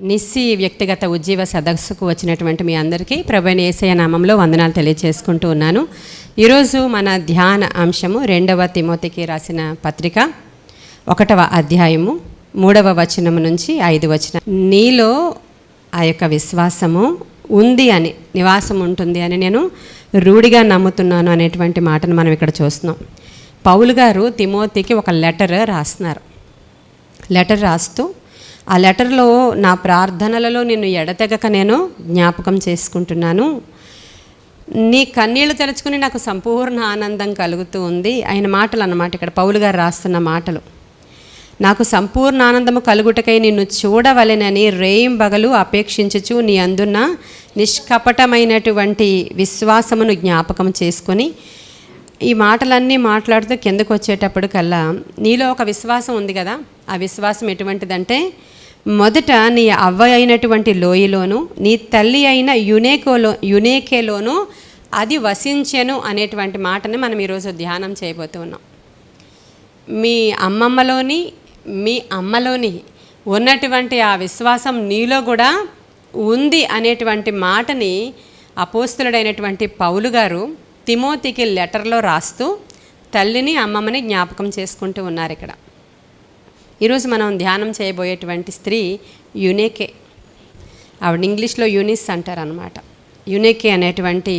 నిస్సి వ్యక్తిగత ఉజ్జీవ సదస్సుకు వచ్చినటువంటి మీ అందరికీ ప్రభువైన యేసయ్య నామంలో వందనాలు తెలియజేసుకుంటూ ఉన్నాను. ఈరోజు మన ధ్యాన అంశము 2వ తిమోతికి రాసిన పత్రిక 1వ అధ్యాయము 3వ వచనము నుంచి 5 వచనం. నీలో ఆ యొక్క విశ్వాసము ఉంది అని, నివాసం ఉంటుంది అని నేను రూఢిగా నమ్ముతున్నాను అనేటువంటి మాటను మనం ఇక్కడ చూస్తున్నాం. పౌలు గారు తిమోతికి ఒక లెటర్ రాస్తున్నారు. లెటర్ రాస్తూ ఆ లెటర్లో నా ప్రార్థనలలో నిన్ను ఎడతెగక నేను జ్ఞాపకం చేసుకుంటున్నాను. నీ కన్నీళ్లు తలుచుకుని నాకు సంపూర్ణ ఆనందం కలుగుతూ ఉంది. ఆయన మాటలు అన్నమాట ఇక్కడ పౌలు గారు రాస్తున్న మాటలు. నాకు సంపూర్ణ ఆనందము కలుగుటకై నిన్ను చూడవలెనని రేయింబగలు అపేక్షించుచు నీ అందున్న నిష్కపటమైనటువంటి విశ్వాసమును జ్ఞాపకం చేసుకొని ఈ మాటలన్నీ మాట్లాడుతూ కిందకు వచ్చేటప్పటికల్లా నీలో ఒక విశ్వాసం ఉంది కదా. ఆ విశ్వాసం ఎటువంటిదంటే, మొదట నీ అవ్వ అయినటువంటి లోయలోను నీ తల్లి అయిన యునేకేలోను అది వసించెను అనేటువంటి మాటని మనం ఈరోజు ధ్యానం చేయబోతూ ఉన్నాం. మీ అమ్మమ్మలోని మీ అమ్మలోని ఉన్నటువంటి ఆ విశ్వాసం నీలో కూడా ఉంది అనేటువంటి మాటని అపోస్తులుడైనటువంటి పౌలు గారు తిమోతికి లెటర్లో రాస్తూ తల్లిని అమ్మమ్మని జ్ఞాపకం చేసుకుంటూ ఉన్నారు. ఇక్కడ ఈరోజు మనం ధ్యానం చేయబోయేటువంటి స్త్రీ యునేకే. ఆవిడ ఇంగ్లీష్లో యూనిస్ అంటారు అనమాట. యునేకే అనేటువంటి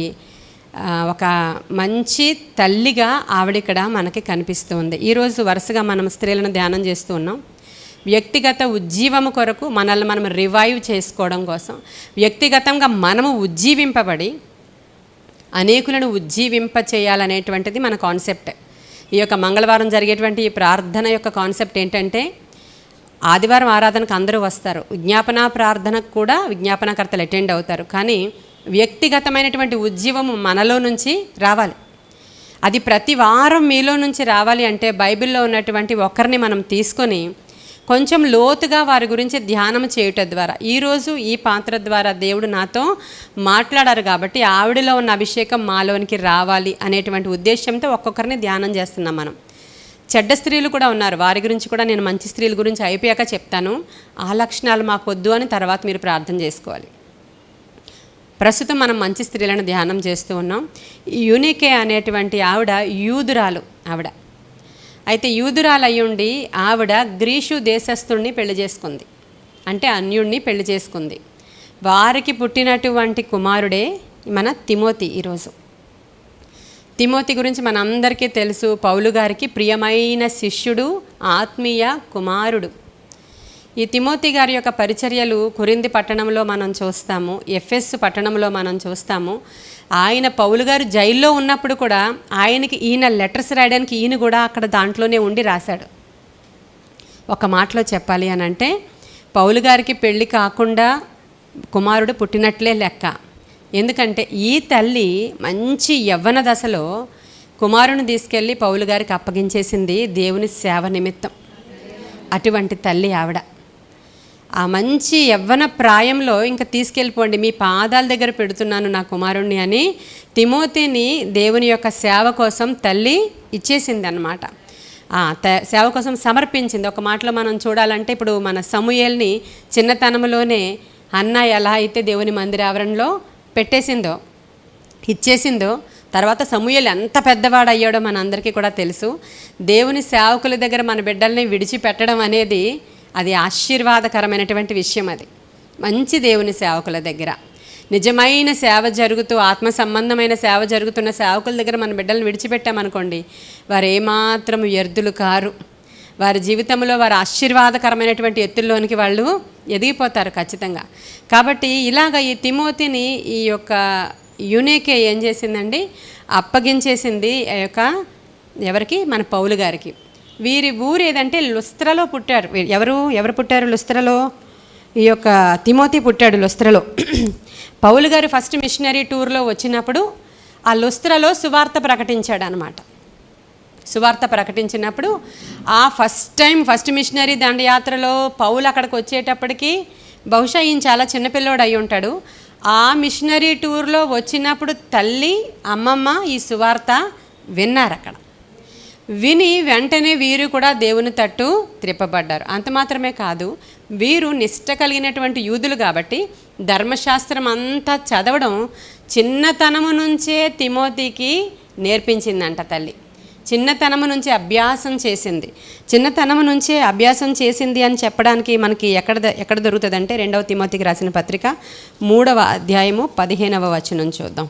ఒక మంచి తల్లిగా ఆవిడ మనకి కనిపిస్తుంది. ఈరోజు వరుసగా మనం స్త్రీలను ధ్యానం చేస్తూ ఉన్నాం. వ్యక్తిగత ఉజ్జీవము కొరకు మనల్ని మనం రివైవ్ చేసుకోవడం కోసం, వ్యక్తిగతంగా మనము ఉజ్జీవింపబడి అనేకులను ఉజ్జీవింప చేయాలనేటువంటిది మన కాన్సెప్ట్. ఈ యొక్క మంగళవారం జరిగేటువంటి ఈ ప్రార్థన యొక్క కాన్సెప్ట్ ఏంటంటే, ఆదివారం ఆరాధనకు అందరూ వస్తారు, విజ్ఞాపన ప్రార్థనకు కూడా విజ్ఞాపనకర్తలు అటెండ్ అవుతారు. కానీ వ్యక్తిగతమైనటువంటి ఉజ్జీవం మనలో నుంచి రావాలి. అది ప్రతి వారం మీలో నుంచి రావాలి అంటే బైబిల్లో ఉన్నటువంటి ఒకరిని మనం తీసుకొని కొంచెం లోతుగా వారి గురించి ధ్యానం చేయటం ద్వారా, ఈరోజు ఈ పాత్ర ద్వారా దేవుడు నాతో మాట్లాడారు కాబట్టి ఆవిడలో ఉన్న అభిషేకం మాలోనికి రావాలి అనేటువంటి ఉద్దేశంతో ఒక్కొక్కరిని ధ్యానం చేస్తున్నాం మనం. చెడ్డ స్త్రీలు కూడా ఉన్నారు, వారి గురించి కూడా నేను మంచి స్త్రీల గురించి అయిపోయాక చెప్తాను. ఆ లక్షణాలు మాకు వద్దు అని తర్వాత మీరు ప్రార్థన చేసుకోవాలి. ప్రస్తుతం మనం మంచి స్త్రీలను ధ్యానం చేస్తూ ఉన్నాం. యునికే అనేటువంటి ఆవిడ యూదురాలు. అయితే యూదురాలు అయ్యుండి ఆవిడ గ్రీసు దేశస్థుడిని పెళ్లి చేసుకుంది, అంటే అన్యుడిని పెళ్లి చేసుకుంది. వారికి పుట్టినటువంటి కుమారుడే మన తిమోతి. ఈరోజు తిమోతి గురించి మనందరికీ తెలుసు. పౌలు గారికి ప్రియమైన శిష్యుడు, ఆత్మీయ కుమారుడు. ఈ తిమోతి గారి యొక్క పరిచర్యలు కొరింథీ పట్టణంలో మనం చూస్తాము, ఎఫెసు పట్టణంలో మనం చూస్తాము. ఆయన పౌలు గారు జైల్లో ఉన్నప్పుడు కూడా ఆయనకి ఈయన లెటర్స్ రాయడానికి ఈయన కూడా అక్కడ దాంట్లోనే ఉండి రాశాడు. ఒక మాటలో చెప్పాలి అని అంటే, పౌలు గారికి పెళ్ళి కాకుండా కుమారుడు పుట్టినట్లే లెక్క. ఎందుకంటే ఈ తల్లి మంచి యవ్వన దశలో కుమారుని తీసుకెళ్ళి పౌలు గారికి అప్పగించేసింది దేవుని సేవ నిమిత్తం. అటువంటి తల్లి ఆవిడ. ఆ మంచి యవ్వన ప్రాయంలో ఇంకా తీసుకెళ్ళిపోండి, మీ పాదాల దగ్గర పెడుతున్నాను నా కుమారుణ్ణి అని తిమోతిని దేవుని యొక్క సేవ కోసం తల్లి ఇచ్చేసింది అన్నమాట. సేవ కోసం సమర్పించింది. ఒక మాటలో మనం చూడాలంటే, ఇప్పుడు మన సమూయేల్ని చిన్నతనంలోనే అన్న ఎలా అయితే దేవుని మందిర ఆవరణలో పెట్టేసిందో, ఇచ్చేసిందో, తర్వాత సమూయేలు ఎంత పెద్దవాడు అయ్యాడో మన అందరికీ కూడా తెలుసు. దేవుని సేవకుల దగ్గర మన బిడ్డల్ని విడిచిపెట్టడం అనేది అది ఆశీర్వాదకరమైనటువంటి విషయం. అది మంచి దేవుని సేవకుల దగ్గర నిజమైన సేవ జరుగుతూ, ఆత్మ సంబంధమైన సేవ జరుగుతున్న సేవకుల దగ్గర మన బిడ్డలను విడిచిపెట్టామనుకోండి, వారు ఏమాత్రం వ్యర్థులు కారు. వారి జీవితంలో వారు ఆశీర్వాదకరమైనటువంటి ఎత్తుల్లోనికి వాళ్ళు ఎదిగిపోతారు ఖచ్చితంగా. కాబట్టి ఇలాగ ఈ తిమోతిని ఈ యొక్క యునేకే ఏం చేసిందండి, అప్పగించేసింది ఎవరికి, మన పౌలు గారికి. వీరి ఊరు ఏదంటే లుస్త్రలో పుట్టారు. ఎవరు పుట్టారు లుస్త్రలో? ఈ యొక్క తిమోతి పుట్టాడు లుస్త్రలో. పౌలు గారు ఫస్ట్ మిషనరీ టూర్లో వచ్చినప్పుడు ఆ లుస్త్రలో సువార్త ప్రకటించాడు అనమాట. సువార్త ప్రకటించినప్పుడు ఆ ఫస్ట్ మిషనరీ దండయాత్రలో పౌలు అక్కడికి వచ్చేటప్పటికి బహుశా ఈయన చాలా చిన్నపిల్లోడు అయి ఉంటాడు. ఆ మిషనరీ టూర్లో వచ్చినప్పుడు తల్లి, అమ్మమ్మ ఈ సువార్త విన్నారు. అక్కడ విని వెంటనే వీరు కూడా దేవుని తట్టు త్రిప్పబడ్డారు. అంత మాత్రమే కాదు, వీరు నిష్ట కలిగినటువంటి యూదులు కాబట్టి ధర్మశాస్త్రం అంతా చదవడం చిన్నతనము నుంచే తిమోతికి నేర్పించిందంట తల్లి. చిన్నతనము నుంచి అభ్యాసం చేసింది. చిన్నతనము నుంచే అభ్యాసం చేసింది అని చెప్పడానికి మనకి ఎక్కడ దొరుకుతుందంటే 2వ తిమోతికి రాసిన పత్రిక 3వ అధ్యాయము 15వ వచనం చూద్దాం.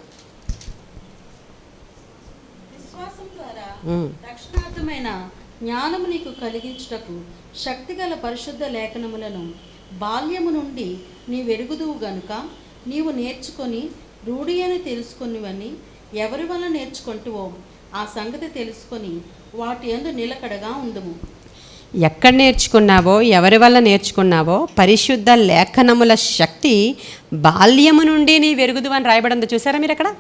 విశ్వాసం ద్వారా రక్షణార్థమైన జ్ఞానము నీకు కలిగించుటకు శక్తిగల పరిశుద్ధ లేఖనములను బాల్యము నుండి నీ వెరుగుదువు గనుక నీవు నేర్చుకొని రూఢి అని తెలుసుకునివని ఎవరి వల్ల నేర్చుకుంటువో ఆ సంగతి తెలుసుకొని వాటి యందు నిలకడగా ఉండుము. ఎక్కడ నేర్చుకున్నావో, ఎవరి వల్ల నేర్చుకున్నావో పరిశుద్ధ లేఖనముల శక్తి బాల్యము నుండి నీ వెరుగుదు అని రాయబడింది. చూసారా మీరు అక్కడ?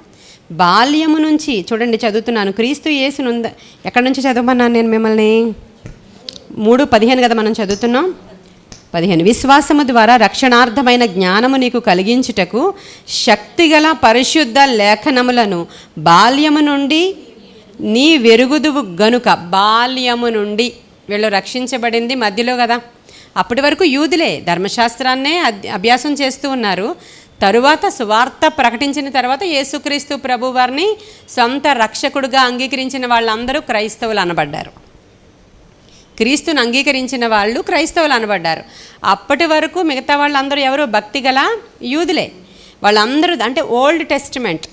బాల్యము నుంచి చూడండి, చదువుతున్నాను. క్రీస్తు యేసునుంద ఎక్కడి నుంచి చదవమన్నాను నేను మిమ్మల్ని? 3:15 కదా మనం చదువుతున్నాం. 15 విశ్వాసము ద్వారా రక్షణార్థమైన జ్ఞానము నీకు కలిగించుటకు శక్తిగల పరిశుద్ధ లేఖనములను బాల్యము నుండి నీ వెరుగుదువు గనుక. బాల్యము నుండి వీళ్ళు రక్షించబడింది మధ్యలో కదా, అప్పటి వరకు యూదులే ధర్మశాస్త్రాన్నే అభ్యాసం చేస్తూ ఉన్నారు. తరువాత సువార్త ప్రకటించిన తర్వాత యేసుక్రీస్తు ప్రభు వారిని సొంత రక్షకుడుగా అంగీకరించిన వాళ్ళందరూ క్రైస్తవులు అనబడ్డారు. క్రీస్తుని అంగీకరించిన వాళ్ళు క్రైస్తవులు అనబడ్డారు. అప్పటి వరకు మిగతా వాళ్ళందరూ ఎవరు? భక్తిగల యూదులే. వాళ్ళందరూ అంటే ఓల్డ్ టెస్టిమెంట్,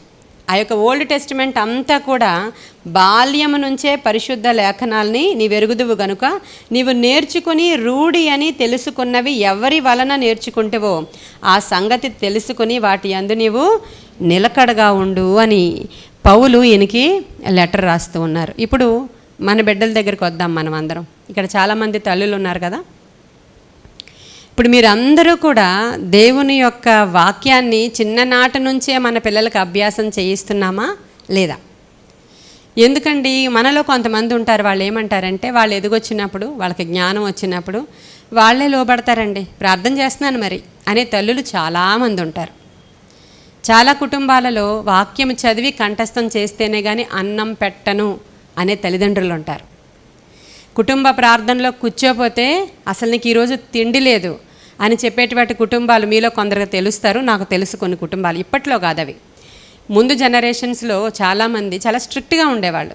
ఆ యొక్క ఓల్డ్ టెస్టిమెంట్ అంతా కూడా బాల్యము నుంచే పరిశుద్ధ లేఖనాల్ని నీ వెరుగుదువు గనుక నీవు నేర్చుకుని రూఢి అని తెలుసుకున్నవి ఎవరి వలన నేర్చుకుంటేవో ఆ సంగతి తెలుసుకుని వాటి యందు నీవు నిలకడగా ఉండు అని పౌలు ఈయనకి లెటర్ రాస్తూ ఉన్నారు. ఇప్పుడు మన బిడ్డల దగ్గరికి వద్దాం మనం అందరం. ఇక్కడ చాలామంది తల్లులు ఉన్నారు కదా. ఇప్పుడు మీరందరూ కూడా దేవుని యొక్క వాక్యాన్ని చిన్ననాటి నుంచే మన పిల్లలకు అభ్యాసం చేయిస్తున్నామా లేదా? ఎందుకండి, మనలో కొంతమంది ఉంటారు, వాళ్ళు ఏమంటారంటే వాళ్ళు ఎదుగొచ్చినప్పుడు, వాళ్ళకి జ్ఞానం వచ్చినప్పుడు వాళ్ళే లోబడతారండి, ప్రార్థన చేస్తున్నాను మరి అనే తల్లులు చాలామంది ఉంటారు. చాలా కుటుంబాలలో వాక్యం చదివి కంఠస్థం చేస్తేనే కానీ అన్నం పెట్టను అనే తల్లిదండ్రులు ఉంటారు. కుటుంబ ప్రార్థనలో కూర్చోపోతే అసలు నీకు ఈరోజు తిండి లేదు అని చెప్పేటువంటి కుటుంబాలు మీలో కొందరికి తెలుస్తారు. నాకు తెలుసు కొన్ని కుటుంబాలు, ఇప్పట్లో కాదు అవి, ముందు జనరేషన్స్లో చాలామంది చాలా స్ట్రిక్ట్గా ఉండేవాళ్ళు.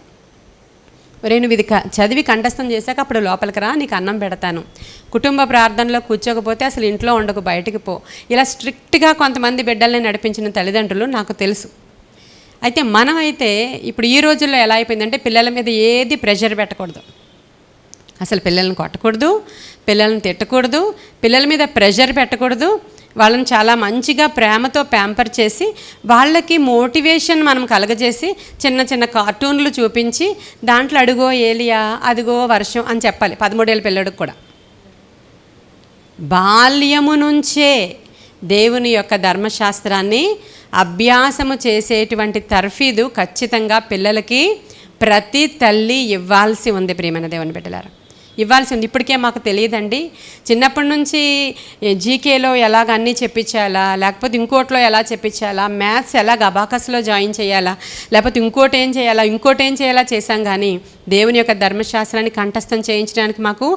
నువ్వు ఇది చదివి కంఠస్థం చేశాక అప్పుడు లోపలికి రా, నీకు అన్నం పెడతాను, కుటుంబ ప్రార్థనలో కూర్చోకపోతే అసలు ఇంట్లో ఉండకు, బయటికి పో, ఇలా స్ట్రిక్ట్గా కొంతమంది బిడ్డల్ని నడిపించిన తల్లిదండ్రులు నాకు తెలుసు. అయితే మనమైతే ఇప్పుడు ఈ రోజుల్లో ఎలా అయిపోయిందంటే పిల్లల మీద ఏది ప్రెషర్ పెట్టకూడదు, అసలు పిల్లల్ని కొట్టకూడదు, పిల్లల్ని తిట్టకూడదు, పిల్లల మీద ప్రెషర్ పెట్టకూడదు. వాళ్ళని చాలా మంచిగా ప్రేమతో ప్యాంపర్ చేసి వాళ్ళకి మోటివేషన్ మనం కలగజేసి చిన్న చిన్న కార్టూన్లు చూపించి దాంట్లో అడుగో ఏలియా, అదిగో వర్షం అని చెప్పాలి 13 ఏళ్ళ పిల్లడికి కూడా. బాల్యము నుంచే దేవుని యొక్క ధర్మశాస్త్రాన్ని అభ్యాసము చేసేటువంటి తర్ఫీదు ఖచ్చితంగా పిల్లలకి ప్రతి తల్లి ఇవ్వాల్సి ఉంది. ప్రియమైన దేవుని బిడ్డలారా, ఇవ్వాల్సి ఉంది. ఇప్పటికే మాకు తెలియదండి, చిన్నప్పటి నుంచి జీకేలో ఎలాగ అన్నీ చెప్పించాలా, లేకపోతే ఇంకోటిలో ఎలా చెప్పించాలా, మ్యాథ్స్ ఎలాగ అబాకస్లో జాయిన్ చేయాలా, లేకపోతే ఇంకోటి ఏం చేయాలా చేశాం. కానీ దేవుని యొక్క ధర్మశాస్త్రాన్ని కంఠస్థం చేయించడానికి మాకు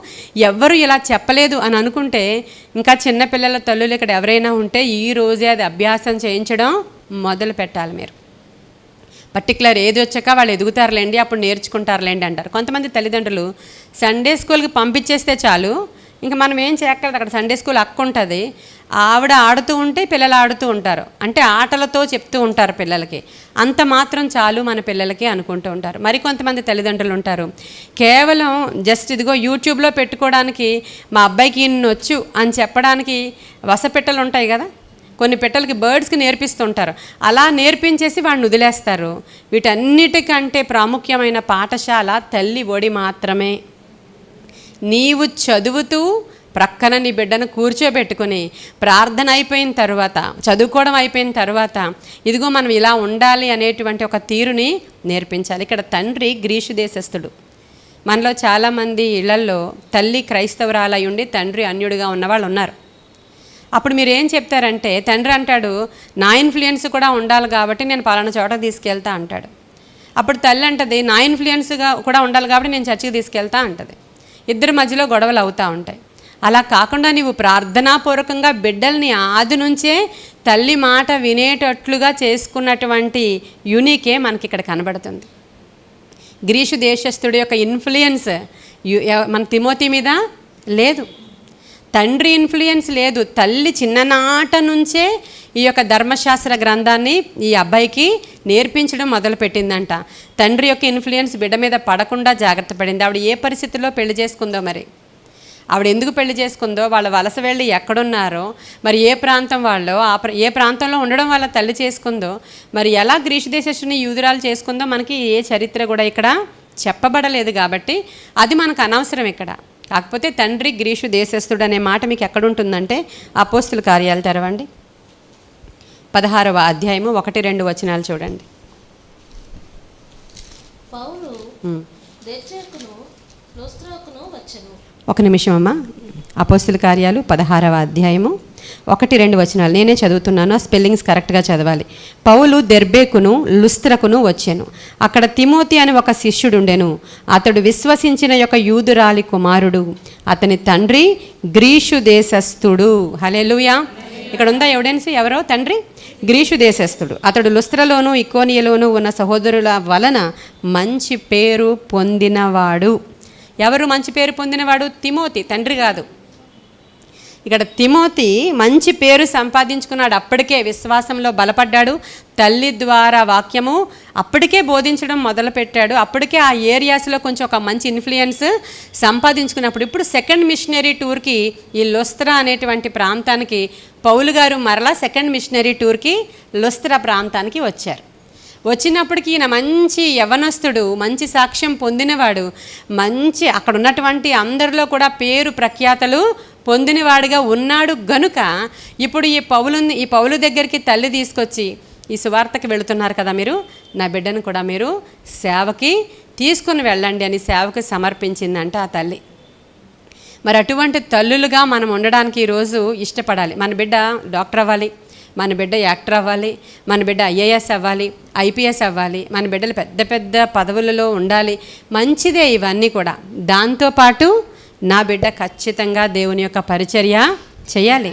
ఎవ్వరూ ఇలా చెప్పలేదు అని అనుకుంటే, ఇంకా చిన్నపిల్లల తల్లులు ఇక్కడ ఎవరైనా ఉంటే ఈ రోజే అది అభ్యాసం చేయించడం మొదలు పెట్టాలి. మీరు పర్టికులర్ ఏది వచ్చాక వాళ్ళు ఎదుగుతారులేండి, అప్పుడు నేర్చుకుంటారులేండి అంటారు. కొంతమంది తల్లిదండ్రులు సండే స్కూల్కి పంపించేస్తే చాలు, ఇంకా మనం ఏం చేయక్కర్లేదు, అక్కడ సండే స్కూల్ అక్క ఉంటుంది, ఆవిడ ఆడుతూ ఉంటే పిల్లలు ఆడుతూ ఉంటారు, అంటే ఆటలతో చెప్తూ ఉంటారు పిల్లలకి, అంత మాత్రం చాలు మన పిల్లలకి అనుకుంటూ ఉంటారు. మరికొంతమంది తల్లిదండ్రులు ఉంటారు, కేవలం జస్ట్ ఇదిగో యూట్యూబ్లో పెట్టుకోవడానికి మా అబ్బాయికి ఇన్నొచ్చు అని చెప్పడానికి వసపిట్టలు ఉంటాయి కదా, కొన్ని పెట్టలకి బర్డ్స్కి నేర్పిస్తుంటారు, అలా నేర్పించేసి వాడిని వదిలేస్తారు. వీటన్నిటికంటే ప్రాముఖ్యమైన పాఠశాల తల్లి ఒడి మాత్రమే. నీవు చదువుతూ ప్రక్కన నీ బిడ్డను కూర్చోబెట్టుకుని ప్రార్థన అయిపోయిన తర్వాత, చదువుకోవడం అయిపోయిన తర్వాత ఇదిగో మనం ఇలా ఉండాలి అనేటువంటి ఒక తీరుని నేర్పించాలి. ఇక్కడ తండ్రి గ్రీసు దేశస్థుడు. మనలో చాలామంది ఇళ్లల్లో తల్లి క్రైస్తవురాలై ఉండి తండ్రి అన్యుడిగా ఉన్నవాళ్ళు ఉన్నారు. అప్పుడు మీరు ఏం చెప్తారంటే, తండ్రి అంటాడు నా ఇన్ఫ్లుయెన్స్ కూడా ఉండాలి కాబట్టి నేను పలానా చోట తీసుకెళ్తా అంటాడు. అప్పుడు తల్లి అంటది, నా ఇన్ఫ్లుయెన్స్గా కూడా ఉండాలి కాబట్టి నేను చర్చికి తీసుకెళ్తా అంటది. ఇద్దరి మధ్యలో గొడవలు అవుతూ ఉంటాయి. అలా కాకుండా నీవు ప్రార్థనాపూర్వకంగా బిడ్డల్ని ఆది నుంచే తల్లి మాట వినేటట్లుగా చేసుకున్నటువంటి యూనికే మనకి ఇక్కడ కనబడుతుంది. గ్రీసు దేశస్థుడి యొక్క ఇన్ఫ్లుయెన్స్ మన తిమోతి మీద లేదు, తండ్రి ఇన్ఫ్లుయెన్స్ లేదు. తల్లి చిన్ననాట నుంచే ఈ యొక్క ధర్మశాస్త్ర గ్రంథాన్ని ఈ అబ్బాయికి నేర్పించడం మొదలుపెట్టిందంట. తండ్రి యొక్క ఇన్ఫ్లుయెన్స్ బిడ్డ మీద పడకుండా జాగ్రత్త పడింది. ఆవిడ ఏ పరిస్థితుల్లో పెళ్లి చేసుకుందో, మరి ఆవిడ ఎందుకు పెళ్లి చేసుకుందో, వాళ్ళ వలస వెళ్ళి ఎక్కడున్నారో, మరి ఏ ప్రాంతం వాళ్ళో, ఏ ప్రాంతంలో ఉండడం వల్ల తల్లి చేసుకుందో, మరి ఎలా గ్రీసు దేశస్తుని యూదురాలు చేసుకుందో మనకి ఏ చరిత్ర కూడా ఇక్కడ చెప్పబడలేదు. కాబట్టి అది మనకు అనవసరం ఇక్కడ. కాకపోతే తండ్రి గ్రీసు దేశస్థుడు అనే మాట మీకు ఎక్కడుంటుందంటే అపోస్తుల కార్యాలు తెరవండి, 16వ అధ్యాయము 1-2 వచనాలు చూడండి. పౌలు దెర్బేకును లుస్త్రాకును వచ్చెను. ఒక నిమిషం అమ్మా. అపోస్తుల కార్యాలు 16వ అధ్యాయము 1-2 వచనాలు నేనే చదువుతున్నాను, ఆ స్పెల్లింగ్స్ కరెక్ట్గా చదవాలి. పౌలు దెర్బేకును లుస్త్రకును వచ్చెను. అక్కడ తిమోతి అని ఒక శిష్యుడు ఉండెను. అతడు విశ్వసించిన యొక్క యూదురాలి కుమారుడు. అతని తండ్రి గ్రీసు దేశస్థుడు. హల్లెలూయా. ఇక్కడ ఉందా ఎవిడెన్స్? ఎవరో తండ్రి గ్రీసు దేశస్థుడు. అతడు లుస్త్రలోను ఇకోనియలోను ఉన్న సహోదరుల వలన మంచి పేరు పొందినవాడు. ఎవరు మంచి పేరు పొందినవాడు? తిమోతి, తండ్రి కాదు. ఇక్కడ తిమోతి మంచి పేరు సంపాదించుకున్నాడు. అప్పటికే విశ్వాసంలో బలపడ్డాడు. తల్లి ద్వారా వాక్యము అప్పటికే బోధించడం మొదలుపెట్టాడు. అప్పటికే ఆ ఏరియాస్లో కొంచెం ఒక మంచి ఇన్ఫ్లుయెన్స్ సంపాదించుకున్నప్పుడు ఇప్పుడు సెకండ్ మిషనరీ టూర్కి ఈ లుస్త్రా అనేటువంటి ప్రాంతానికి పౌలు గారు మరలా సెకండ్ మిషనరీ టూర్కి లుస్త్రా ప్రాంతానికి వచ్చారు. వచ్చినప్పటికీ ఈయన మంచి యవనస్తుడు, మంచి సాక్ష్యం పొందినవాడు, మంచి అక్కడ ఉన్నటువంటి అందరిలో కూడా పేరు ప్రఖ్యాతలు పొందినవాడిగా ఉన్నాడు గనుక ఇప్పుడు ఈ పౌలు దగ్గరికి తల్లి తీసుకొచ్చి, ఈ సువార్తకి వెళుతున్నారు కదా మీరు, నా బిడ్డను కూడా మీరు సేవకి తీసుకుని వెళ్ళండి అని సేవకి సమర్పించిందంట ఆ తల్లి. మరి అటువంటి తల్లులుగా మనం ఉండడానికి ఈరోజు ఇష్టపడాలి. మన బిడ్డ డాక్టర్ అవ్వాలి, మన బిడ్డ యాక్టర్ అవ్వాలి, మన బిడ్డ ఐఏఎస్ అవ్వాలి, ఐపీఎస్ అవ్వాలి, మన బిడ్డలు పెద్ద పెద్ద పదవులలో ఉండాలి. మంచిదే ఇవన్నీ కూడా. దాంతోపాటు నా బిడ్డ ఖచ్చితంగా దేవుని యొక్క పరిచర్య చేయాలి.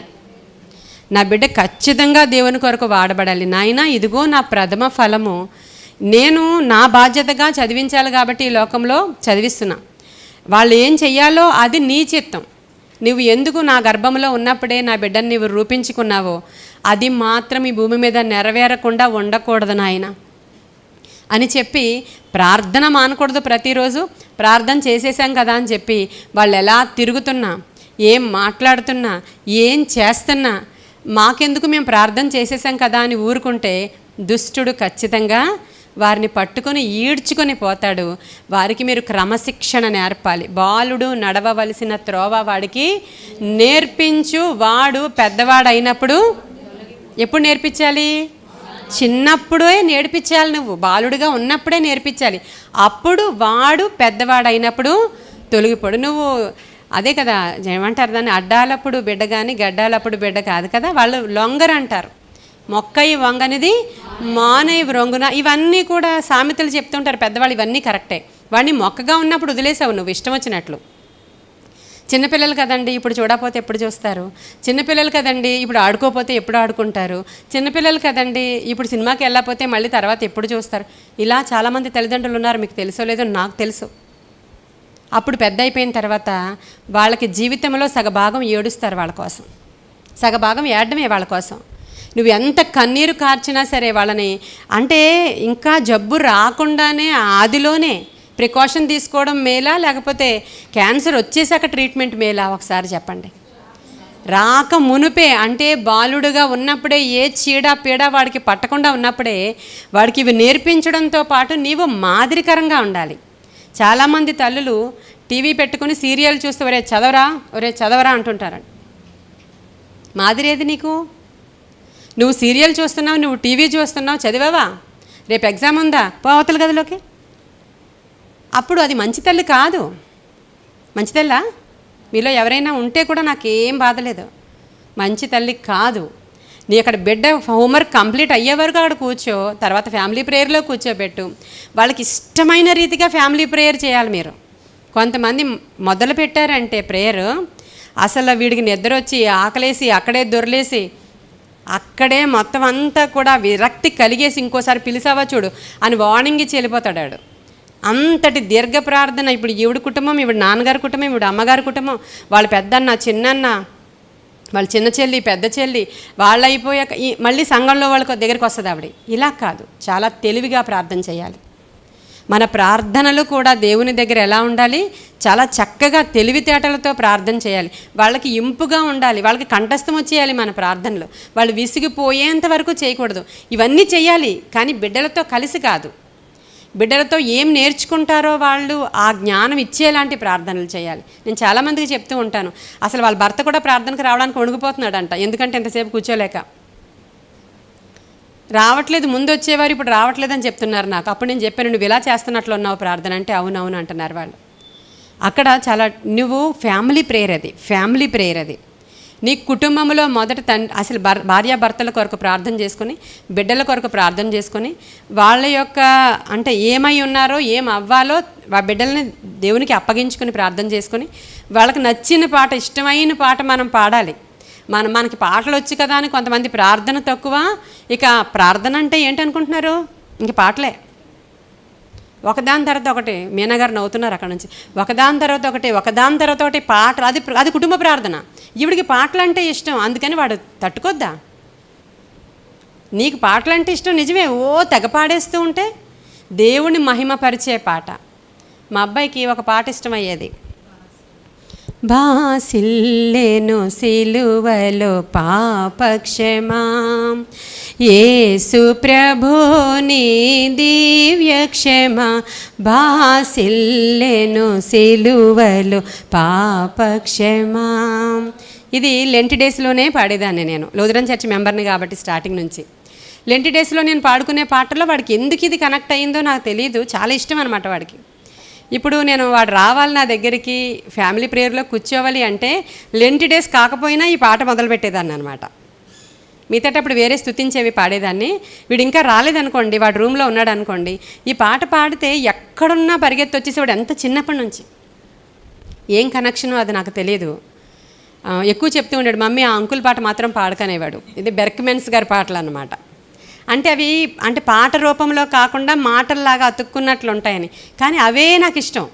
నా బిడ్డ ఖచ్చితంగా దేవుని కొరకు వాడబడాలి. నాయనా, ఇదిగో నా ప్రథమ ఫలము, నేను నా బాధ్యతగా చదివించాలి కాబట్టి ఈ లోకంలో చదివిస్తున్నా. వాళ్ళు ఏం చెయ్యాలో అది నీ చిత్తం. నువ్వు ఎందుకు నా గర్భంలో ఉన్నప్పుడే నా బిడ్డను నీవు రూపించుకున్నావో అది మాత్రం ఈ భూమి మీద నెరవేరకుండా ఉండకూడదు నాయన అని చెప్పి ప్రార్థన మానకూడదు. ప్రతిరోజు ప్రార్థన చేసేసాం కదా అని చెప్పి వాళ్ళు ఎలా తిరుగుతున్నా, ఏం మాట్లాడుతున్నా, ఏం చేస్తున్నా, మాకెందుకు మేము ప్రార్థన చేసేసాం కదా అని ఊరుకుంటే దుష్టుడు ఖచ్చితంగా వారిని పట్టుకొని ఈడ్చుకొని పోతాడు. వారికి మీరు క్రమశిక్షణ నేర్పాలి. బాలుడు నడవవలసిన త్రోవ వాడికి నేర్పించు, వాడు పెద్దవాడైనప్పుడు ఎప్పుడు నేర్పించాలి? చిన్నప్పుడే నేర్పించాలి. నువ్వు బాలుడుగా ఉన్నప్పుడే నేర్పించాలి. అప్పుడు వాడు పెద్దవాడైనప్పుడు తొలగిపోడు. నువ్వు అదే కదా ఏమంటారు దాన్ని, అడ్డాలప్పుడు బిడ్డ కానీ గడ్డాలప్పుడు బిడ్డ కాదు కదా. వాళ్ళు లొంగర్ అంటారు. మొక్కయి వంగనిది మానయి రొంగున, ఇవన్నీ కూడా సామెతలు చెప్తుంటారు పెద్దవాళ్ళు. ఇవన్నీ కరెక్టే. వాడిని మొక్కగా ఉన్నప్పుడు వదిలేసావు నువ్వు ఇష్టం వచ్చినట్లు. చిన్నపిల్లలు కదండి, ఇప్పుడు చూడకపోతే ఎప్పుడు చూస్తారు? చిన్నపిల్లలు కదండి, ఇప్పుడు ఆడుకోపోతే ఎప్పుడు ఆడుకుంటారు? చిన్నపిల్లలు కదండి, ఇప్పుడు సినిమాకి వెళ్ళకపోతే మళ్ళీ తర్వాత ఎప్పుడు చూస్తారు? ఇలా చాలామంది తల్లిదండ్రులు ఉన్నారు. మీకు తెలుసో లేదో నాకు తెలుసు. అప్పుడు పెద్ద అయిపోయిన తర్వాత వాళ్ళకి జీవితంలో సగభాగం ఏడుస్తారు వాళ్ళ కోసం, సగభాగం ఏడమే వాళ్ళ కోసం. నువ్వు ఎంత కన్నీరు కార్చినా సరే వాళ్ళని, అంటే ఇంకా జబ్బు రాకుండానే ఆదిలోనే ప్రికాషన్ తీసుకోవడం మేలా, లేకపోతే క్యాన్సర్ వచ్చేసాక ట్రీట్మెంట్ మేలా? ఒకసారి చెప్పండి. రాక మునుపే, అంటే బాలుడుగా ఉన్నప్పుడే ఏ చీడ పీడ వాడికి పట్టకుండా ఉన్నప్పుడే వాడికి ఇవి నేర్పించడంతో పాటు నీవు మాదిరికరంగా ఉండాలి. చాలామంది తల్లులు టీవీ పెట్టుకుని సీరియల్ చూస్తే ఒరే చదవరా అంటుంటారండి. మాదిరి ఏది నీకు? నువ్వు సీరియల్ చూస్తున్నావు, నువ్వు టీవీ చూస్తున్నావు, చదివావా? రేపు ఎగ్జామ్ ఉందా? అవతల గదిలోకి. అప్పుడు అది మంచి తల్లి కాదు. మంచి తల్లా? మీలో ఎవరైనా ఉంటే కూడా నాకేం బాధలేదు. మంచి తల్లి కాదు. నీ అక్కడ బిడ్డ హోంవర్క్ కంప్లీట్ అయ్యే వరకు అక్కడ కూర్చో, తర్వాత ఫ్యామిలీ ప్రేయర్లో కూర్చోబెట్టు. వాళ్ళకి ఇష్టమైన రీతిగా ఫ్యామిలీ ప్రేయర్ చేయాలి మీరు. కొంతమంది మొదలు పెట్టారంటే ప్రేయర్, అసలు వీడికి నిద్ర వచ్చి ఆకలేసి అక్కడే దొరలేసి అక్కడే మొత్తం అంతా కూడా విరక్తి కలిగేసి ఇంకోసారి పిలిచావా చూడు అని వార్నింగ్ ఇచ్చి వెళ్ళిపోతాడు. అంతటి దీర్ఘ ప్రార్థన. ఇప్పుడు ఈవిడ కుటుంబం, ఈవిడ నాన్నగారి కుటుంబం, ఈవిడ అమ్మగారి కుటుంబం, వాళ్ళ పెద్దన్న, చిన్నన్న, వాళ్ళ చిన్న చెల్లి, పెద్ద చెల్లి, వాళ్ళు అయిపోయాక మళ్ళీ సంఘంలో వాళ్ళ దగ్గరికి వస్తుంది ఆవిడ. ఇలా కాదు, చాలా తెలివిగా ప్రార్థన చేయాలి. మన ప్రార్థనలు కూడా దేవుని దగ్గర ఎలా ఉండాలి, చాలా చక్కగా తెలివితేటలతో ప్రార్థన చేయాలి. వాళ్ళకి ఇంపుగా ఉండాలి, వాళ్ళకి కంఠస్థం వచ్చేయాలి మన ప్రార్థనలు. వాళ్ళు విసిగిపోయేంత వరకు చేయకూడదు. ఇవన్నీ చేయాలి, కానీ బిడ్డలతో కలిసి కాదు. బిడ్డలతో ఏం నేర్చుకుంటారో వాళ్ళు ఆ జ్ఞానం ఇచ్చేలాంటి ప్రార్థనలు చేయాలి. నేను చాలామందికి చెప్తూ ఉంటాను, అసలు వాళ్ళ భర్త కూడా ప్రార్థనకు రావడానికి వణుకుపోతున్నాడంట. ఎందుకంటే ఎంతసేపు కూర్చోలేక రావట్లేదు. ముందు వచ్చేవారు ఇప్పుడు రావట్లేదని చెప్తున్నారు నాకు. అప్పుడు నేను చెప్పాను, నువ్వు ఇలా చేస్తున్నట్లు ఉన్నావు ప్రార్థన అంటే, అవునవును అంటున్నారు వాళ్ళు. అక్కడ చాలా నువ్వు ఫ్యామిలీ ప్రేయర్ అది. నీ కుటుంబంలో మొదట అసలు భార్యాభర్తల కొరకు ప్రార్థన చేసుకొని, బిడ్డల కొరకు ప్రార్థన చేసుకొని, వాళ్ళ యొక్క అంటే ఏమై ఉన్నారో ఏం అవ్వాలో ఆ బిడ్డల్ని దేవునికి అప్పగించుకొని ప్రార్థన చేసుకొని, వాళ్ళకి నచ్చిన పాట, ఇష్టమైన పాట మనం పాడాలి. మనకి పాటలు వచ్చు కదా అని కొంతమంది ప్రార్థన తక్కువ. ఇక ప్రార్థన అంటే ఏంటనుకుంటున్నారు, ఇంక పాటలే ఒకదాని తర్వాత ఒకటి. మీనాగారు నవ్వుతున్నారు అక్కడ నుంచి. ఒకదాని తర్వాత ఒకటి పాటలు. అది కుటుంబ ప్రార్థన. ఈవిడికి పాటలు అంటే ఇష్టం, అందుకని వాడు తట్టుకోద్దా? నీకు పాటలు అంటే ఇష్టం నిజమే, తెగ పాడేస్తూ ఉంటే. దేవుని మహిమపరిచే పాట. మా అబ్బాయికి ఒక పాట ఇష్టమయ్యేది. బాసిల్లెను సిలువలో పాపక్షమాం, యేసు ప్రభుని దివ్యక్షమా, బాసిల్లెను సిలువలో పాపక్షమాం. ఇది లెంట్ డేస్లోనే పాడేదాన్ని నేను. లూథరన్ చర్చ్ మెంబర్ని కాబట్టి స్టార్టింగ్ నుంచి లెంట్ డేస్లో నేను పాడుకునే పాటల్లో వాడికి ఎందుకు ఇది కనెక్ట్ అయ్యిందో నాకు తెలియదు. చాలా ఇష్టం అనమాట వాడికి. ఇప్పుడు నేను వాడు రావాలి నా దగ్గరికి, ఫ్యామిలీ ప్రేయర్లో కూర్చోవాలి అంటే లెంట్ డేస్ కాకపోయినా ఈ పాట మొదలుపెట్టేదాన్ని అనమాట. మిగతాటప్పుడు వేరే స్తుతించేవి పాడేదాన్ని. వీడు ఇంకా రాలేదనుకోండి, వాడు రూమ్లో ఉన్నాడు అనుకోండి, ఈ పాట పాడితే ఎక్కడున్నా పరిగెత్తి వచ్చేసేవాడు. ఎంత చిన్నప్పటి నుంచి ఏం కనెక్షనో అది నాకు తెలియదు. ఎక్కువ చెప్తూ ఉండాడు, మమ్మీ ఆ అంకుల్ పాట మాత్రం పాడకనేవాడు. ఇది బెర్క్మెన్స్ గారి పాటలు అన్నమాట. అంటే అవి అంటే పాట రూపంలో కాకుండా మాటల్లాగా అతుక్కున్నట్లు ఉంటాయని. కానీ అవే నాకు ఇష్టం.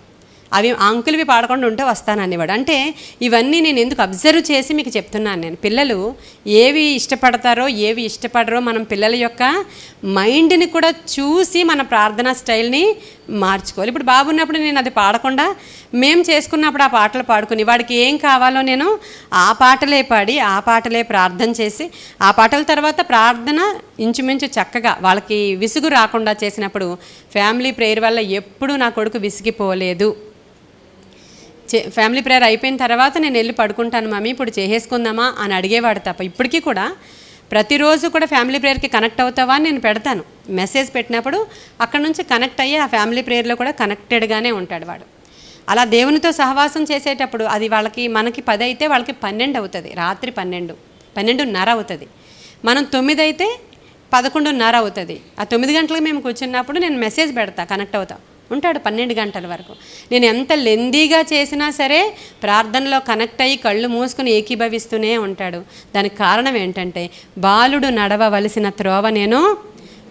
అవి అంకుల్వి పాడకుండా ఉంటే వస్తాననేవాడు. అంటే ఇవన్నీ నేను ఎందుకు అబ్జర్వ్ చేసి మీకు చెప్తున్నాను. నేను పిల్లలు ఏవి ఇష్టపడతారో ఏవి ఇష్టపడరో మనం పిల్లల యొక్క మైండ్ని కూడా చూసి మన ప్రార్థనా స్టైల్ని మార్చుకోవాలి. ఇప్పుడు బాబు ఉన్నప్పుడు నేను అది పాడకుండా మేము చేసుకున్నప్పుడు ఆ పాటలు పాడుకుని వాడికి ఏం కావాలో నేను ఆ పాటలే పాడి ఆ పాటలే ప్రార్థన చేసి ఆ పాటల తర్వాత ప్రార్థన ఇంచుమించు చక్కగా వాళ్ళకి విసుగు రాకుండా చేసినప్పుడు ఫ్యామిలీ ప్రేయర్ వల్ల ఎప్పుడూ నా కొడుకు విసిగిపోలేదు. ఫ్యామిలీ ప్రేయర్ అయిపోయిన తర్వాత నేను వెళ్ళి పడుకుంటాను మమ్మీ ఇప్పుడు చేసేసుకుందామా అని అడిగేవాడు తప్ప ఇప్పటికీ కూడా ప్రతిరోజు కూడా ఫ్యామిలీ ప్రేయర్కి కనెక్ట్ అవుతావా అని నేను పెడతాను. మెసేజ్ పెట్టినప్పుడు అక్కడ నుంచి కనెక్ట్ అయ్యి ఆ ఫ్యామిలీ ప్రేయర్లో కూడా కనెక్టెడ్గానే ఉంటాడు వాడు. అలా దేవునితో సహవాసం చేసేటప్పుడు అది మనకి 10 అయితే వాళ్ళకి 12 అవుతుంది. రాత్రి 12:30 అవుతుంది. మనం 9 అయితే 11:30 అవుతుంది. ఆ 9 గంటలకు మేము కూర్చున్నప్పుడు నేను మెసేజ్ పెడతా, కనెక్ట్ అవుతా. ఉంటాడు 12 గంటల వరకు. నేను ఎంత లెందీగా చేసినా సరే ప్రార్థనలో కనెక్ట్ అయ్యి కళ్ళు మూసుకుని ఏకీభవిస్తూనే ఉంటాడు. దానికి కారణం ఏంటంటే బాలుడు నడవవలసిన త్రోవ నేను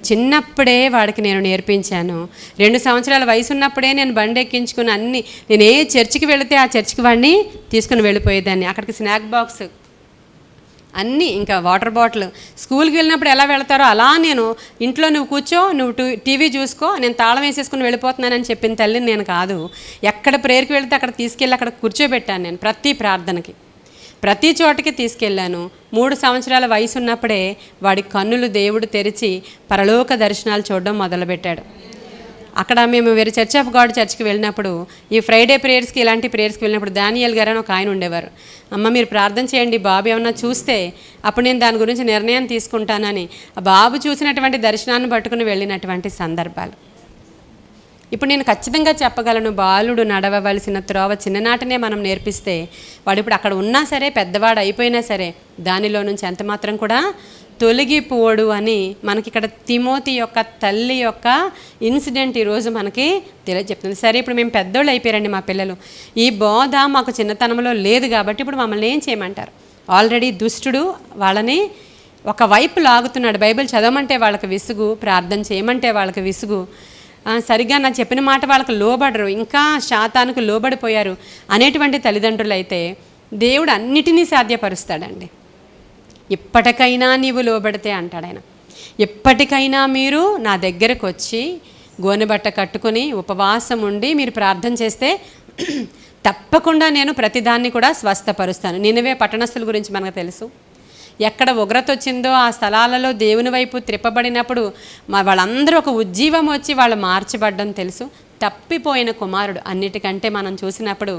చిన్నప్పుడే వాడికి నేను నేర్పించాను. 2 సంవత్సరాల వయసు ఉన్నప్పుడే నేను బండి ఎక్కించుకుని నేను ఏ చర్చికి వెళితే ఆ చర్చికి వాడిని తీసుకుని వెళ్ళిపోయేదాన్ని. అక్కడికి స్నాక్ బాక్స్ అన్నీ, ఇంకా వాటర్ బాటిల్. స్కూల్కి వెళ్ళినప్పుడు ఎలా వెళ్తారో అలా నేను ఇంట్లో నువ్వు కూర్చో, నువ్వు టీవీ చూసుకో, నేను తాళం వేసేసుకుని వెళ్ళిపోతున్నానని చెప్పిన తల్లిని నేను కాదు. ఎక్కడ ప్రేయర్కి వెళితే అక్కడ తీసుకెళ్ళి అక్కడ కూర్చోబెట్టాను. నేను ప్రతి ప్రార్థనకి ప్రతి చోటకి తీసుకెళ్ళాను. 3 సంవత్సరాల వయసు ఉన్నప్పుడే వాడి కన్నులు దేవుడు తెరిచి పరలోక దర్శనాలు చూడడం మొదలుపెట్టాడు. అక్కడ మేము వేరే చర్చ్ ఆఫ్ గాడ్ చర్చ్కి వెళ్ళినప్పుడు ఈ ఫ్రైడే ప్రేయర్స్కి ఇలాంటి ప్రేయర్స్కి వెళ్ళినప్పుడు దానియేల్ గారు అని ఒక ఆయన ఉండేవారు. అమ్మ మీరు ప్రార్థన చేయండి, బాబు ఏమన్నా చూస్తే అప్పుడు నేను దాని గురించి నిర్ణయం తీసుకుంటానని ఆ బాబు చూసినటువంటి దర్శనాన్ని పట్టుకుని వెళ్ళినటువంటి సందర్భాలు. ఇప్పుడు నేను ఖచ్చితంగా చెప్పగలను, బాలుడు నడవవలసిన త్రోవ చిన్ననాటనే మనం నేర్పిస్తే వాడు ఇప్పుడు అక్కడ ఉన్నా సరే పెద్దవాడు అయిపోయినా సరే దానిలో నుంచి ఎంత మాత్రం కూడా తొలగిపోడు అని మనకి ఇక్కడ తిమోతి యొక్క తల్లి యొక్క ఇన్సిడెంట్ ఈరోజు మనకి తెలియజెప్తుంది. సరే, ఇప్పుడు మేము పెద్దోళ్ళు అయిపోయారండి, మా పిల్లలు ఈ బోధ మాకు చిన్నతనంలో లేదు కాబట్టి ఇప్పుడు మమ్మల్ని ఏం చేయమంటారు? ఆల్రెడీ దుష్టుడు వాళ్ళని ఒకవైపు లాగుతున్నాడు. బైబిల్ చదవమంటే వాళ్ళకి విసుగు, ప్రార్థన చేయమంటే వాళ్ళకి విసుగు, సరిగ్గా నా చెప్పిన మాట వాళ్ళకి లోబడరు, ఇంకా శాతానికి లోబడిపోయారు అనేటువంటి తల్లిదండ్రులు అయితే దేవుడు అన్నిటినీ సాధ్యపరుస్తాడండి. ఎప్పటికైనా నీవు లోబడితే అంటాడు ఆయన. ఎప్పటికైనా మీరు నా దగ్గరకు వచ్చి గోనెబట్ట కట్టుకొని ఉపవాసం ఉండి మీరు ప్రార్థన చేస్తే తప్పకుండా నేను ప్రతిదాన్ని కూడా స్వస్థపరుస్తాను. నినవే పట్టణస్థుల గురించి మనకు తెలుసు. ఎక్కడ ఉగ్రత వచ్చిందో ఆ స్థలాలలో దేవుని వైపు త్రిప్పబడినప్పుడు వాళ్ళందరూ ఒక ఉజ్జీవం వచ్చి వాళ్ళు మార్చబడ్డం తెలుసు. తప్పిపోయిన కుమారుడు, అన్నిటికంటే మనం చూసినప్పుడు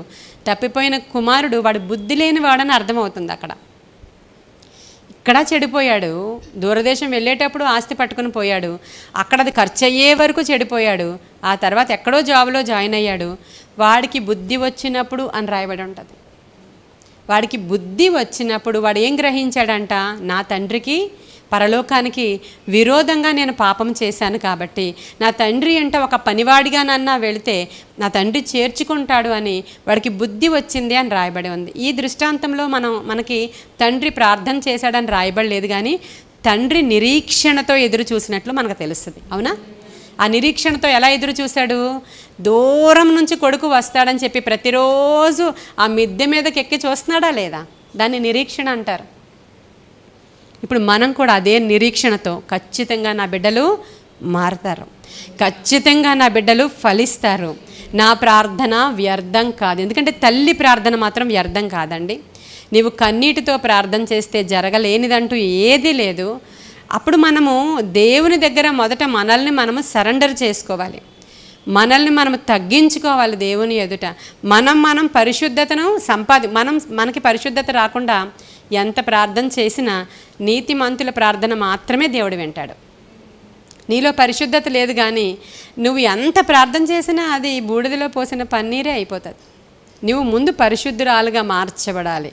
తప్పిపోయిన కుమారుడు వాడు బుద్ధి లేని వాడని అర్థమవుతుంది. ఇక్కడ చెడిపోయాడు, దూరదేశం వెళ్ళేటప్పుడు ఆస్తి పట్టుకుని పోయాడు, అక్కడ అది ఖర్చు అయ్యే వరకు చెడిపోయాడు, ఆ తర్వాత ఎక్కడో జాబ్లో జాయిన్ అయ్యాడు. వాడికి బుద్ధి వచ్చినప్పుడు అని రాయబడి ఉంటుంది. వాడికి బుద్ధి వచ్చినప్పుడు వాడు ఏం గ్రహించాడంట? నా తండ్రికి పరలోకానికి విరోధంగా నేను పాపం చేశాను కాబట్టి నా తండ్రి అంట ఒక పనివాడిగానన్నా వెళితే నా తండ్రి చేర్చుకుంటాడు అని వాడికి బుద్ధి వచ్చింది అని రాయబడి ఉంది. ఈ దృష్టాంతంలో మనకి తండ్రి ప్రార్థన చేశాడని రాయబడలేదు, కానీ తండ్రి నిరీక్షణతో ఎదురు చూసినట్లు మనకు తెలుస్తుంది. అవునా? ఆ నిరీక్షణతో ఎలా ఎదురు చూశాడు? దూరం నుంచి కొడుకు వస్తాడని చెప్పి ప్రతిరోజు ఆ మిద్దె మీదకి ఎక్కి చూస్తున్నాడా లేదా? దాన్ని నిరీక్షణ అంటారు. ఇప్పుడు మనం కూడా అదే నిరీక్షణతో ఖచ్చితంగా నా బిడ్డలు మారుతారు, ఖచ్చితంగా నా బిడ్డలు ఫలిస్తారు, నా ప్రార్థన వ్యర్థం కాదు. ఎందుకంటే తల్లి ప్రార్థన మాత్రం వ్యర్థం కాదండి. నీవు కన్నీటితో ప్రార్థన చేస్తే జరగలేనిదంటూ ఏదీ లేదు. అప్పుడు మనము దేవుని దగ్గర మొదట మనల్ని మనము సరెండర్ చేసుకోవాలి, మనల్ని మనం తగ్గించుకోవాలి దేవుని ఎదుట. మనం పరిశుద్ధతను మనకి పరిశుద్ధత రాకుండా ఎంత ప్రార్థన చేసినా నీతిమంతుల ప్రార్థన మాత్రమే దేవుడు వింటాడు. నీలో పరిశుద్ధత లేదు, కానీ నువ్వు ఎంత ప్రార్థన చేసినా అది బూడిదలో పోసిన పన్నీరే అయిపోతుంది. నువ్వు ముందు పరిశుద్ధురాలుగా మార్చబడాలి,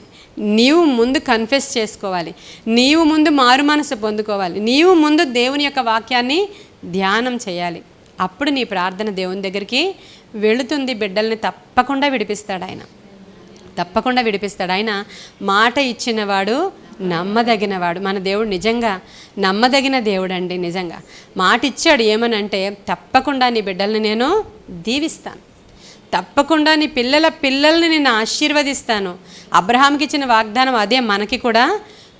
నీవు ముందు కన్ఫెస్ చేసుకోవాలి, నీవు ముందు మారు మనసు పొందుకోవాలి, నీవు ముందు దేవుని యొక్క వాక్యాన్ని ధ్యానం చేయాలి. అప్పుడు నీ ప్రార్థన దేవుని దగ్గరికి వెళుతుంది. బిడ్డల్ని తప్పకుండా విడిపిస్తాడు ఆయన, తప్పకుండా విడిపిస్తాడు ఆయన. మాట ఇచ్చినవాడు నమ్మదగినవాడు. మన దేవుడు నిజంగా నమ్మదగిన దేవుడు అండి. నిజంగా మాట ఇచ్చాడు. ఏమనంటే తప్పకుండా నీ బిడ్డల్ని నేను దీవిస్తాను, తప్పకుండా నీ పిల్లల్ని నేను ఆశీర్వదిస్తాను. అబ్రహాంకి ఇచ్చిన వాగ్దానం అదే మనకి కూడా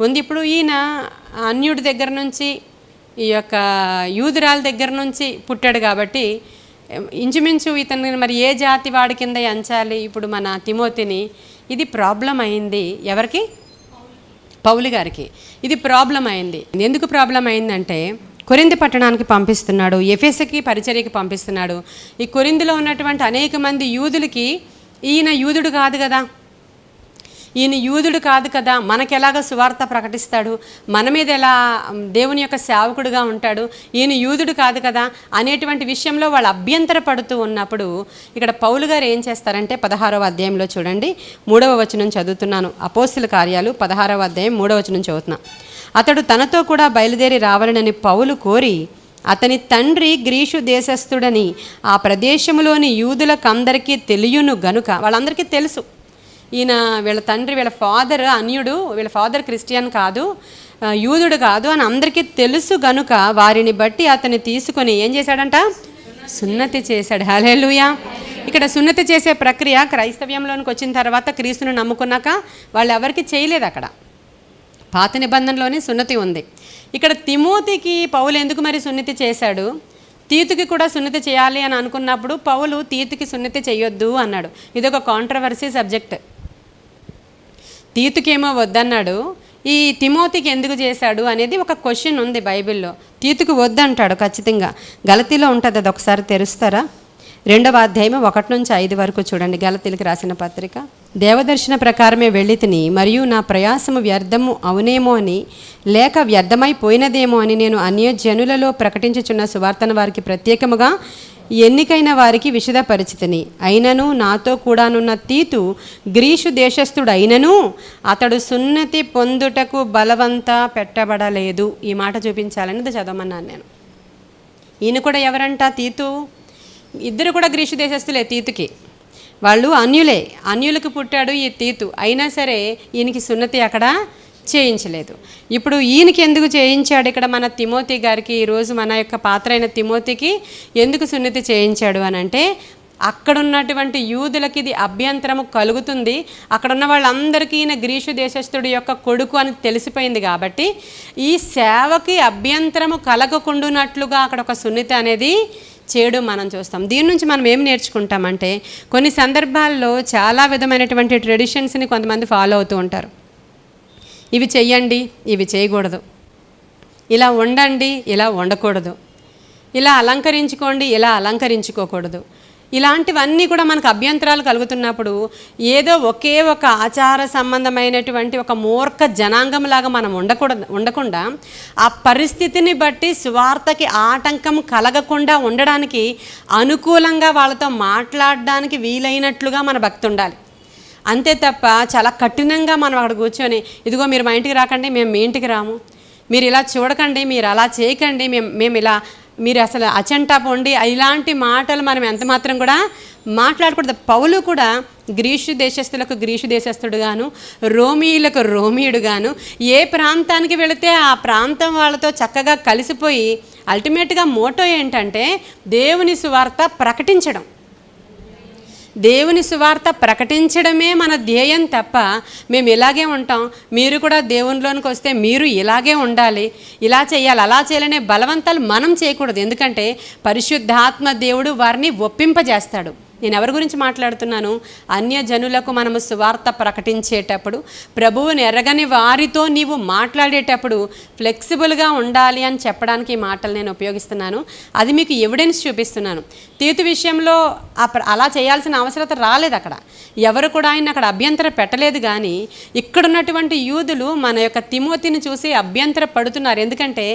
ఉంది. ఇప్పుడు ఈయన అన్యుడి దగ్గర నుంచి, ఈ యొక్క యూదురాల దగ్గర నుంచి పుట్టాడు కాబట్టి ఇంచుమించు ఇతన్ని మరి ఏ జాతి వాడి కింద ఎంచాలి? ఇప్పుడు మన తిమోతిని. ఇది ప్రాబ్లం అయింది. ఎవరికి? పౌలు గారికి ఇది ప్రాబ్లం అయింది. ఎందుకు ప్రాబ్లం అయిందంటే కొరింథీ పట్టణానికి పంపిస్తున్నాడు, ఎఫెసుకి పరిచర్యకి పంపిస్తున్నాడు. ఈ కొరింథీలో ఉన్నటువంటి అనేక మంది యూదులకి ఈయన యూదుడు కాదు కదా, ఈయన యూదుడు కాదు కదా, మనకెలాగ సువార్త ప్రకటిస్తాడు, మన మీద ఎలా దేవుని యొక్క సేవకుడుగా ఉంటాడు, ఈయన యూదుడు కాదు కదా అనేటువంటి విషయంలో వాళ్ళు అభ్యంతర పడుతూ ఉన్నప్పుడు ఇక్కడ పౌలు గారు ఏం చేస్తారంటే 16వ అధ్యాయంలో చూడండి, 3వ వచనం చదువుతున్నాను. అపోస్తుల కార్యాలు 16వ అధ్యాయం 3వ వచనం చదువుతున్నా. అతడు తనతో కూడా బయలుదేరి రావాలనని పౌలు కోరి అతని తండ్రి గ్రీసు దేశస్థుడని ఆ ప్రదేశంలోని యూదులకందరికీ తెలియను గనుక, వాళ్ళందరికీ తెలుసు ఈయన వీళ్ళ తండ్రి, వీళ్ళ ఫాదర్ అన్యుడు, వీళ్ళ ఫాదర్ క్రిస్టియన్ కాదు, యూదుడు కాదు అని అందరికీ తెలుసు గనుక వారిని బట్టి అతన్ని తీసుకొని ఏం చేశాడంట? సున్నతి చేశాడు. హల్లెలూయా. ఇక్కడ సున్నతి చేసే ప్రక్రియ క్రైస్తవ్యంలోనికి వచ్చిన తర్వాత, క్రీస్తును నమ్ముకున్నాక వాళ్ళు ఎవరికి చేయలేదు. అక్కడ పాత నిబంధనలోనే సున్నతి ఉంది. ఇక్కడ తిమోతికి పౌలు ఎందుకు మరి సున్నతి చేశాడు? తీతుకి కూడా సున్నతి చేయాలి అని అనుకున్నప్పుడు పౌలు తీతుకి సున్నతి చేయొద్దు అన్నాడు. ఇది ఒక కాంట్రవర్సీ సబ్జెక్ట్. తీతుకేమో వద్దన్నాడు, ఈ తిమోతికి ఎందుకు చేశాడు అనేది ఒక క్వశ్చన్ ఉంది బైబిల్లో. తీతుకు వద్దంటాడు ఖచ్చితంగా. గలతీలో ఉంటుంది, అది ఒకసారి తెరుస్తారా? 2వ అధ్యాయం 1 నుంచి 5 వరకు చూడండి. గలతీలకు రాసిన పత్రిక. దేవదర్శన ప్రకారమే వెళ్ళి తిని, మరియు నా ప్రయాసము వ్యర్థము అవునేమో అని, లేక వ్యర్థమైపోయినదేమో అని నేను అన్యజనులలో ప్రకటించుచున్న సువార్తను వారికి ప్రత్యేకముగా ఎన్నికైన వారికి విషదపరిచితిని. అయినను నాతో కూడానున్న తీతు గ్రీసు దేశస్థుడు అయినను అతడు సున్నతి పొందుటకు బలవంత పెట్టబడలేదు. ఈ మాట చూపించాలని చదవమన్నాను నేను. ఈయన కూడా ఎవరంట? తీతు. ఇద్దరు కూడా గ్రీసు దేశస్థులే. తీతుకి వాళ్ళు అన్యులకు పుట్టాడు ఈ తీతు. అయినా సరే ఈయనకి సున్నతి అక్కడ చేయించలేదు. ఇప్పుడు ఈయనకి ఎందుకు చేయించాడు? ఇక్కడ మన తిమోతి గారికి, ఈరోజు మన యొక్క పాత్ర అయిన తిమోతికి ఎందుకు సున్నతి చేయించాడు అని అంటే, అక్కడున్నటువంటి యూదులకి ఇది అభ్యంతరము కలుగుతుంది. అక్కడున్న వాళ్ళందరికీ ఈయన గ్రీసు దేశస్థుడి యొక్క కొడుకు అని తెలిసిపోయింది కాబట్టి ఈ సేవకి అభ్యంతరము కలగకుండానట్లుగా అక్కడ ఒక సున్నతి అనేది చేయడం మనం చూస్తాం. దీని నుంచి మనం ఏం నేర్చుకుంటామంటే, కొన్ని సందర్భాల్లో చాలా విధమైనటువంటి ట్రెడిషన్స్ని కొంతమంది ఫాలో అవుతూ ఉంటారు. ఇవి చెయ్యండి, ఇవి చేయకూడదు, ఇలా ఉండండి, ఇలా ఉండకూడదు, ఇలా అలంకరించుకోండి, ఇలా అలంకరించుకోకూడదు. ఇలాంటివన్నీ కూడా మనకు అభ్యంతరాలు కలుగుతున్నప్పుడు ఏదో ఒకే ఒక ఆచార సంబంధమైనటువంటి ఒక మూర్ఖ జనాంగంలాగా మనం ఉండకుండా ఆ పరిస్థితిని బట్టి సువార్తకి ఆటంకం కలగకుండా ఉండడానికి అనుకూలంగా వాళ్ళతో మాట్లాడడానికి వీలైనట్లుగా మన భక్తి ఉండాలి. అంతే తప్ప చాలా కఠినంగా మనం అక్కడ కూర్చొని, ఇదిగో మీరు మా ఇంటికి రాకండి, మేము మీ ఇంటికి రాము, మీరు ఇలా చూడకండి, మీరు అలా చేయకండి, మేము ఇలా, మీరు అసలు అచంటా పోండి, ఇలాంటి మాటలు మనం ఎంత మాత్రం కూడా మాట్లాడకూడదు. పౌలు కూడా గ్రీసు దేశస్థులకు గ్రీసు దేశస్థుడుగాను, రోమీయులకు రోమీయుడుగాను, ఏ ప్రాంతానికి వెళితే ఆ ప్రాంతం వాళ్ళతో చక్కగా కలిసిపోయి అల్టిమేట్గా మోటో ఏంటంటే దేవుని సువార్త ప్రకటించడం. దేవుని సువార్త ప్రకటించడమే మన ధ్యేయం తప్ప మేము ఇలాగే ఉంటాం, మీరు కూడా దేవునిలోనికి వస్తే మీరు ఇలాగే ఉండాలి, ఇలా చేయాలి, అలా చేయాలనే బలవంతాలు మనం చేయకూడదు. ఎందుకంటే పరిశుద్ధాత్మ దేవుడు వారిని ఒప్పింపజేస్తాడు. నేను ఎవరి గురించి మాట్లాడుతున్నాను? అన్యజనులకు మనము సువార్త ప్రకటించేటప్పుడు, ప్రభువుని ఎరగని వారితో నీవు మాట్లాడేటప్పుడు ఫ్లెక్సిబుల్గా ఉండాలి అని చెప్పడానికి ఈ మాటలు నేను ఉపయోగిస్తున్నాను. అది మీకు ఎవిడెన్స్ చూపిస్తున్నాను. తీతు విషయంలో అలా చేయాల్సిన అవసరత రాలేదు. అక్కడ ఎవరు కూడా ఆయన అక్కడ అభ్యంతర పెట్టలేదు. కానీ ఇక్కడున్నటువంటి యూదులు మన యొక్క తిమోతిని చూసి అభ్యంతర పడుతున్నారు. ఎందుకంటే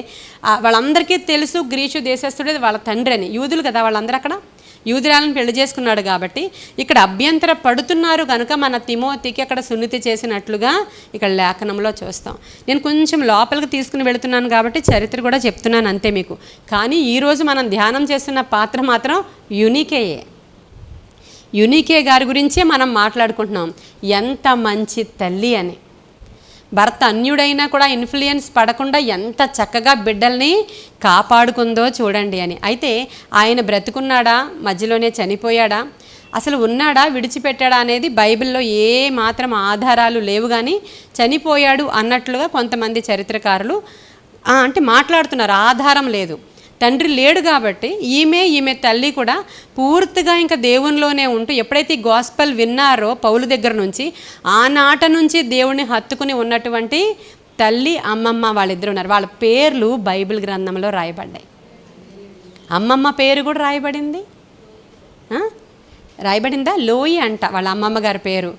వాళ్ళందరికీ తెలుసు గ్రీసు దేశస్థుడే వాళ్ళ తండ్రి అని. యూదులు కదా వాళ్ళందరూ, అక్కడ యూదురాలను పెళ్లి చేసుకున్నాడు కాబట్టి ఇక్కడ అభ్యంతర పడుతున్నారు కనుక మన తిమోతికి అక్కడ సున్నతి చేసినట్లుగా ఇక్కడ లేఖనంలో చూస్తాం. నేను కొంచెం లోపలికి తీసుకుని వెళుతున్నాను కాబట్టి చరిత్ర కూడా చెప్తున్నాను అంతే మీకు. కానీ ఈరోజు మనం ధ్యానం చేస్తున్న పాత్ర మాత్రం యూనికే గారి గురించే మనం మాట్లాడుకుంటున్నాం. ఎంత మంచి తల్లి అని. భర్త అన్యుడైనా కూడా ఇన్ఫ్లుయెన్స్ పడకుండా ఎంత చక్కగా బిడ్డల్ని కాపాడుకుందో చూడండి అని. అయితే ఆయన బ్రతుకున్నాడా, మధ్యలోనే చనిపోయాడా, అసలు ఉన్నాడా, విడిచిపెట్టాడా అనేది బైబిల్లో ఏ మాత్రం ఆధారాలు లేవు. కానీ చనిపోయాడు అన్నట్లుగా కొంతమంది చరిత్రకారులు అంటే మాట్లాడుతున్నారు. ఆధారం లేదు. తండ్రి లేడు కాబట్టి ఈమె తల్లి కూడా పూర్తిగా ఇంకా దేవునిలోనే ఉంటూ ఎప్పుడైతే ఈ గాస్పెల్ విన్నారో పౌలు దగ్గర నుంచి, ఆనాట నుంచి దేవుని హత్తుకుని ఉన్నటువంటి తల్లి అమ్మమ్మ వాళ్ళిద్దరు ఉన్నారు. వాళ్ళ పేర్లు బైబిల్ గ్రంథంలో రాయబడ్డాయి. అమ్మమ్మ పేరు కూడా రాయబడిందా? లోయి అంట వాళ్ళ అమ్మమ్మ గారి పేరు.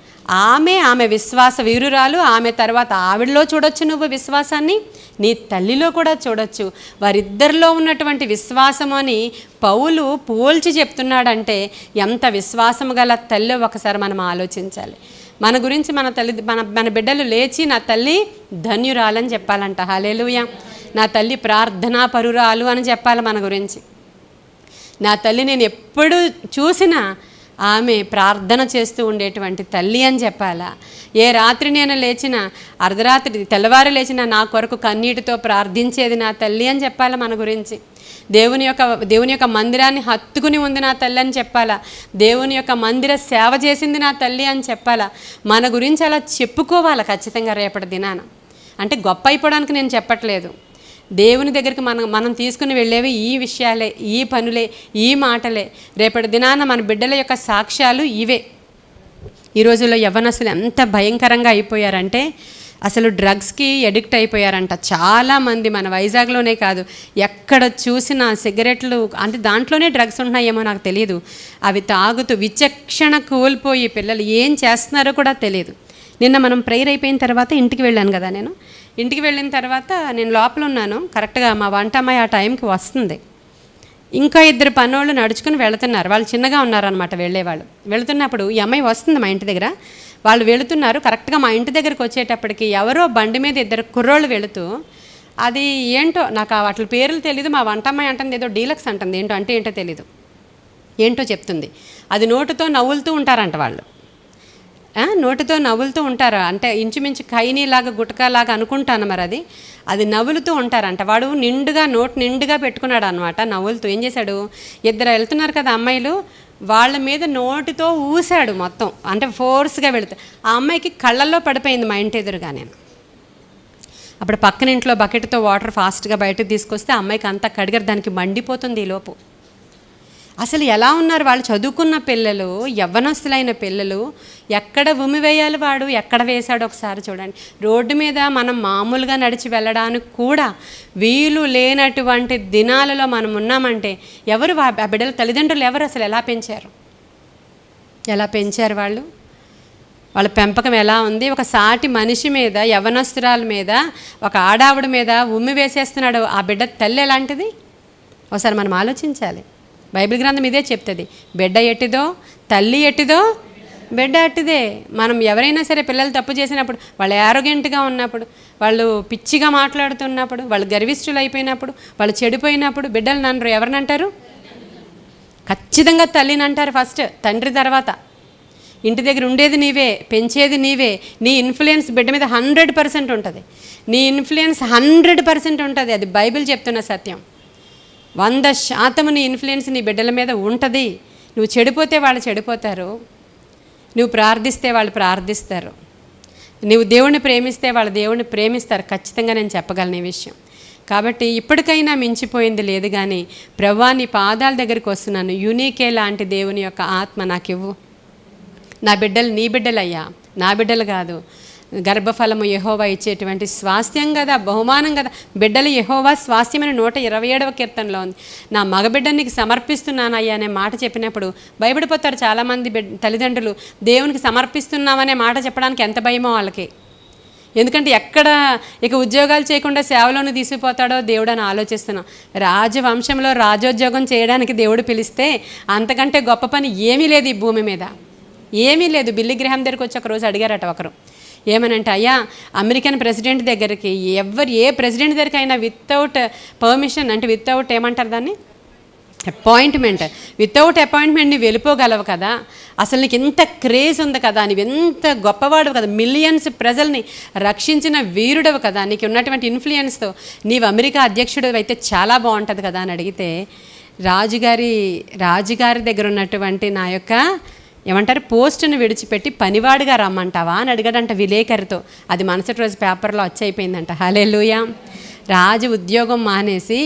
ఆమె విశ్వాస వీరురాలు. ఆమె తర్వాత ఆవిడలో చూడొచ్చు నువ్వు విశ్వాసాన్ని, నీ తల్లిలో కూడా చూడొచ్చు. వారిద్దరిలో ఉన్నటువంటి విశ్వాసము అని పౌలు పోల్చి చెప్తున్నాడంటే ఎంత విశ్వాసము గల తల్లి ఒకసారి మనం ఆలోచించాలి. మన గురించి మన బిడ్డలు లేచి నా తల్లి ధన్యురాలని చెప్పాలంట. హల్లెలూయా. నా తల్లి ప్రార్థనా పరురాలు అని చెప్పాలి మన గురించి. నా తల్లి నేను ఎప్పుడు చూసినా ఆమె ప్రార్థన చేస్తూ ఉండేటువంటి తల్లి అని చెప్పాలా. ఏ రాత్రి నేను లేచిన, అర్ధరాత్రి తెల్లవారు లేచిన నా కొరకు కన్నీటితో ప్రార్థించేది నా తల్లి అని చెప్పాలా మన గురించి. దేవుని యొక్క మందిరాన్ని హత్తుకుని ఉంది నా తల్లి అని చెప్పాలా. దేవుని యొక్క మందిర సేవ చేసింది నా తల్లి అని చెప్పాలా. మన గురించి అలా చెప్పుకోవాలి ఖచ్చితంగా రేపటి దినాన. అంటే గొప్ప అయిపోవడానికి నేను చెప్పట్లేదు. దేవుని దగ్గరికి మనం తీసుకుని వెళ్ళేవి ఈ విషయాలే, ఈ పనులే, ఈ మాటలే. రేపటి దినాన మన బిడ్డల యొక్క సాక్ష్యాలు ఇవే. ఈ రోజుల్లో యవ్వనస్తులు ఎంత భయంకరంగా అయిపోయారంటే అసలు డ్రగ్స్కి ఎడిక్ట్ అయిపోయారంట చాలామంది. మన వైజాగ్లోనే కాదు, ఎక్కడ చూసినా సిగరెట్లు, అంటే దాంట్లోనే డ్రగ్స్ ఉంటున్నాయేమో నాకు తెలియదు. అవి తాగుతూ విచక్షణ కోల్పోయి పిల్లలు ఏం చేస్తున్నారో కూడా తెలియదు. నిన్న మనం ప్రేయర్ అయిపోయిన తర్వాత ఇంటికి వెళ్ళాను కదా. ఇంటికి వెళ్ళిన తర్వాత నేను లోపల ఉన్నాను. కరెక్ట్గా మా వంట అమ్మాయి ఆ టైంకి వస్తుంది. ఇంకా ఇద్దరు పనోళ్ళు నడుచుకుని వెళుతున్నారు. వాళ్ళు చిన్నగా ఉన్నారనమాట వెళ్ళేవాళ్ళు. వెళుతున్నప్పుడు ఈ అమ్మాయి వస్తుంది మా ఇంటి దగ్గర. వాళ్ళు వెళుతున్నారు. కరెక్ట్గా మా ఇంటి దగ్గరికి వచ్చేటప్పటికి ఎవరో బండి మీద ఇద్దరు కుర్రోళ్ళు వెళుతూ, అది ఏంటో నాకు వాటి పేర్లు తెలీదు, మా వంటమ్మాయి అంటుంది ఏదో డీలక్స్ అంటుంది, ఏంటో అంటే ఏంటో తెలీదు, ఏంటో చెప్తుంది. అది నోటుతో నవ్వులుతూ ఉంటారంట వాళ్ళు. నోటితో నవ్వులుతూ ఉంటారు, అంటే ఇంచుమించు ఖైనీలాగా గుటకాలాగా అనుకుంటాను మరి అది నవ్వులుతూ ఉంటారంట. వాడు నిండుగా నోటు నిండుగా పెట్టుకున్నాడు అనమాట. నవ్వులుతూ ఏం చేశాడు, ఇద్దరు వెళ్తున్నారు కదా అమ్మాయిలు, వాళ్ళ మీద నోటితో ఊసాడు మొత్తం, అంటే ఫోర్స్గా వెళుతూ. ఆ అమ్మాయికి కళ్ళల్లో పడిపోయింది మా ఇంటి ఎదురుగానే. అప్పుడు పక్కన ఇంట్లో బకెట్తో వాటర్ ఫాస్ట్గా బయటకు తీసుకొస్తే ఆ అమ్మాయికి అంతా కడిగారు. దానికి మండిపోతుంది ఈ లోపు. అసలు ఎలా ఉన్నారు వాళ్ళు, చదువుకున్న పిల్లలు, యవ్వనస్తులైన పిల్లలు. ఎక్కడ ఉమ్మి వేయాలి వాడు, ఎక్కడ వేశాడు ఒకసారి చూడండి. రోడ్డు మీద మనం మామూలుగా నడిచి వెళ్ళడానికి కూడా వీలు లేనటువంటి దినాలలో మనం ఉన్నామంటే ఎవరు ఆ బిడ్డల తల్లిదండ్రులు ఎవరు, అసలు ఎలా పెంచారు వాళ్ళు, వాళ్ళ పెంపకం ఎలా ఉంది. ఒక సాటి మనిషి మీద, యవ్వనస్తురాల మీద, ఒక ఆడావిడ మీద ఉమ్మి వేసేస్తున్నాడు ఆ బిడ్డ తల్లి ఎలాంటిది ఒకసారి మనం ఆలోచించాలి. బైబిల్ గ్రంథం ఇదే చెప్తుంది, బిడ్డ ఎట్టిదో తల్లి ఎట్టిదో బిడ్డ అట్టిదే. మనం ఎవరైనా సరే పిల్లలు తప్పు చేసినప్పుడు, వాళ్ళు యారోగెంట్గా ఉన్నప్పుడు, వాళ్ళు పిచ్చిగా మాట్లాడుతున్నప్పుడు, వాళ్ళు గర్విష్ఠులు అయిపోయినప్పుడు, వాళ్ళు చెడిపోయినప్పుడు బిడ్డలు నన్ను ఎవరినంటారు, ఖచ్చితంగా తల్లిని అంటారు ఫస్ట్, తండ్రి తర్వాత. ఇంటి దగ్గర ఉండేది నీవే, పెంచేది నీవే, నీ ఇన్ఫ్లుయెన్స్ బిడ్డ మీద 100% ఉంటుంది. నీ ఇన్ఫ్లుయెన్స్ 100% ఉంటుంది. అది బైబిల్ చెప్తున్న సత్యం. 100% నీ ఇన్ఫ్లుయెన్స్ నీ బిడ్డల మీద ఉంటుంది. నువ్వు చెడిపోతే వాళ్ళు చెడిపోతారు, నువ్వు ప్రార్థిస్తే వాళ్ళు ప్రార్థిస్తారు, నువ్వు దేవుణ్ణి ప్రేమిస్తే వాళ్ళు దేవుణ్ణి ప్రేమిస్తారు. ఖచ్చితంగా నేను చెప్పగలను ఈ విషయం. కాబట్టి ఇప్పటికైనా మించిపోయింది లేదు. కానీ ప్రభువా నీ పాదాల దగ్గరికి వస్తున్నాను, యూనికే లాంటి దేవుని యొక్క ఆత్మ నాకు ఇవ్వు. నా బిడ్డలు నీ బిడ్డలయ్యా, నా బిడ్డలు కాదు. గర్భఫలము యెహోవా ఇచ్చేటువంటి స్వాస్థ్యం కదా, బహుమానం కదా. బిడ్డలు యెహోవా స్వాస్థ్యమని 127వ కీర్తనలో ఉంది. నా మగబిడ్డని నీకు సమర్పిస్తున్నానయ్యా అనే మాట చెప్పినప్పుడు భయపడిపోతారు చాలామంది తల్లిదండ్రులు. దేవునికి సమర్పిస్తున్నామనే మాట చెప్పడానికి ఎంత భయమో వాళ్ళకి. ఎందుకంటే ఎక్కడ ఇక ఉద్యోగాలు చేయకుండా సేవలోనే తీసుకుపోతాడో దేవుడు అని ఆలోచిస్తున్నాం. రాజవంశంలో రాజోద్యోగం చేయడానికి దేవుడు పిలిస్తే అంతకంటే గొప్ప పని ఏమీ లేదు ఈ భూమి మీద, ఏమీ లేదు. బిల్లీ గ్రహాం దగ్గరికి వచ్చి ఒకరోజు అడిగారట ఒకరు, ఏమనంటే అయ్యా అమెరికన్ ప్రెసిడెంట్ దగ్గరికి ఏ ప్రెసిడెంట్ దగ్గరికి అయినా వితౌట్ పర్మిషన్, అంటే వితౌట్ ఏమంటారు దాన్ని, అపాయింట్మెంట్, వితౌట్ అపాయింట్మెంట్ నీవు వెళ్ళిపోగలవు కదా, అసలు నీకు ఎంత క్రేజ్ ఉంది కదా, నీవు ఎంత గొప్పవాడు కదా, మిలియన్స్ ప్రజల్ని రక్షించిన వీరుడవు కదా, నీకు ఉన్నటువంటి ఇన్ఫ్లుయెన్స్తో నీవు అమెరికా అధ్యక్షుడు అయితే చాలా బాగుంటుంది కదా అని అడిగితే, రాజుగారి దగ్గర ఉన్నటువంటి నా యొక్క ఏమంటారు పోస్టును విడిచిపెట్టి పనివాడుగా రమ్మంటావా అని అడిగాడంట విలేకరితో. అది మరుసటి రోజు పేపర్లో వచ్చైపోయిందంట. హల్లెలూయా. రాజు ఉద్యోగం మానేసి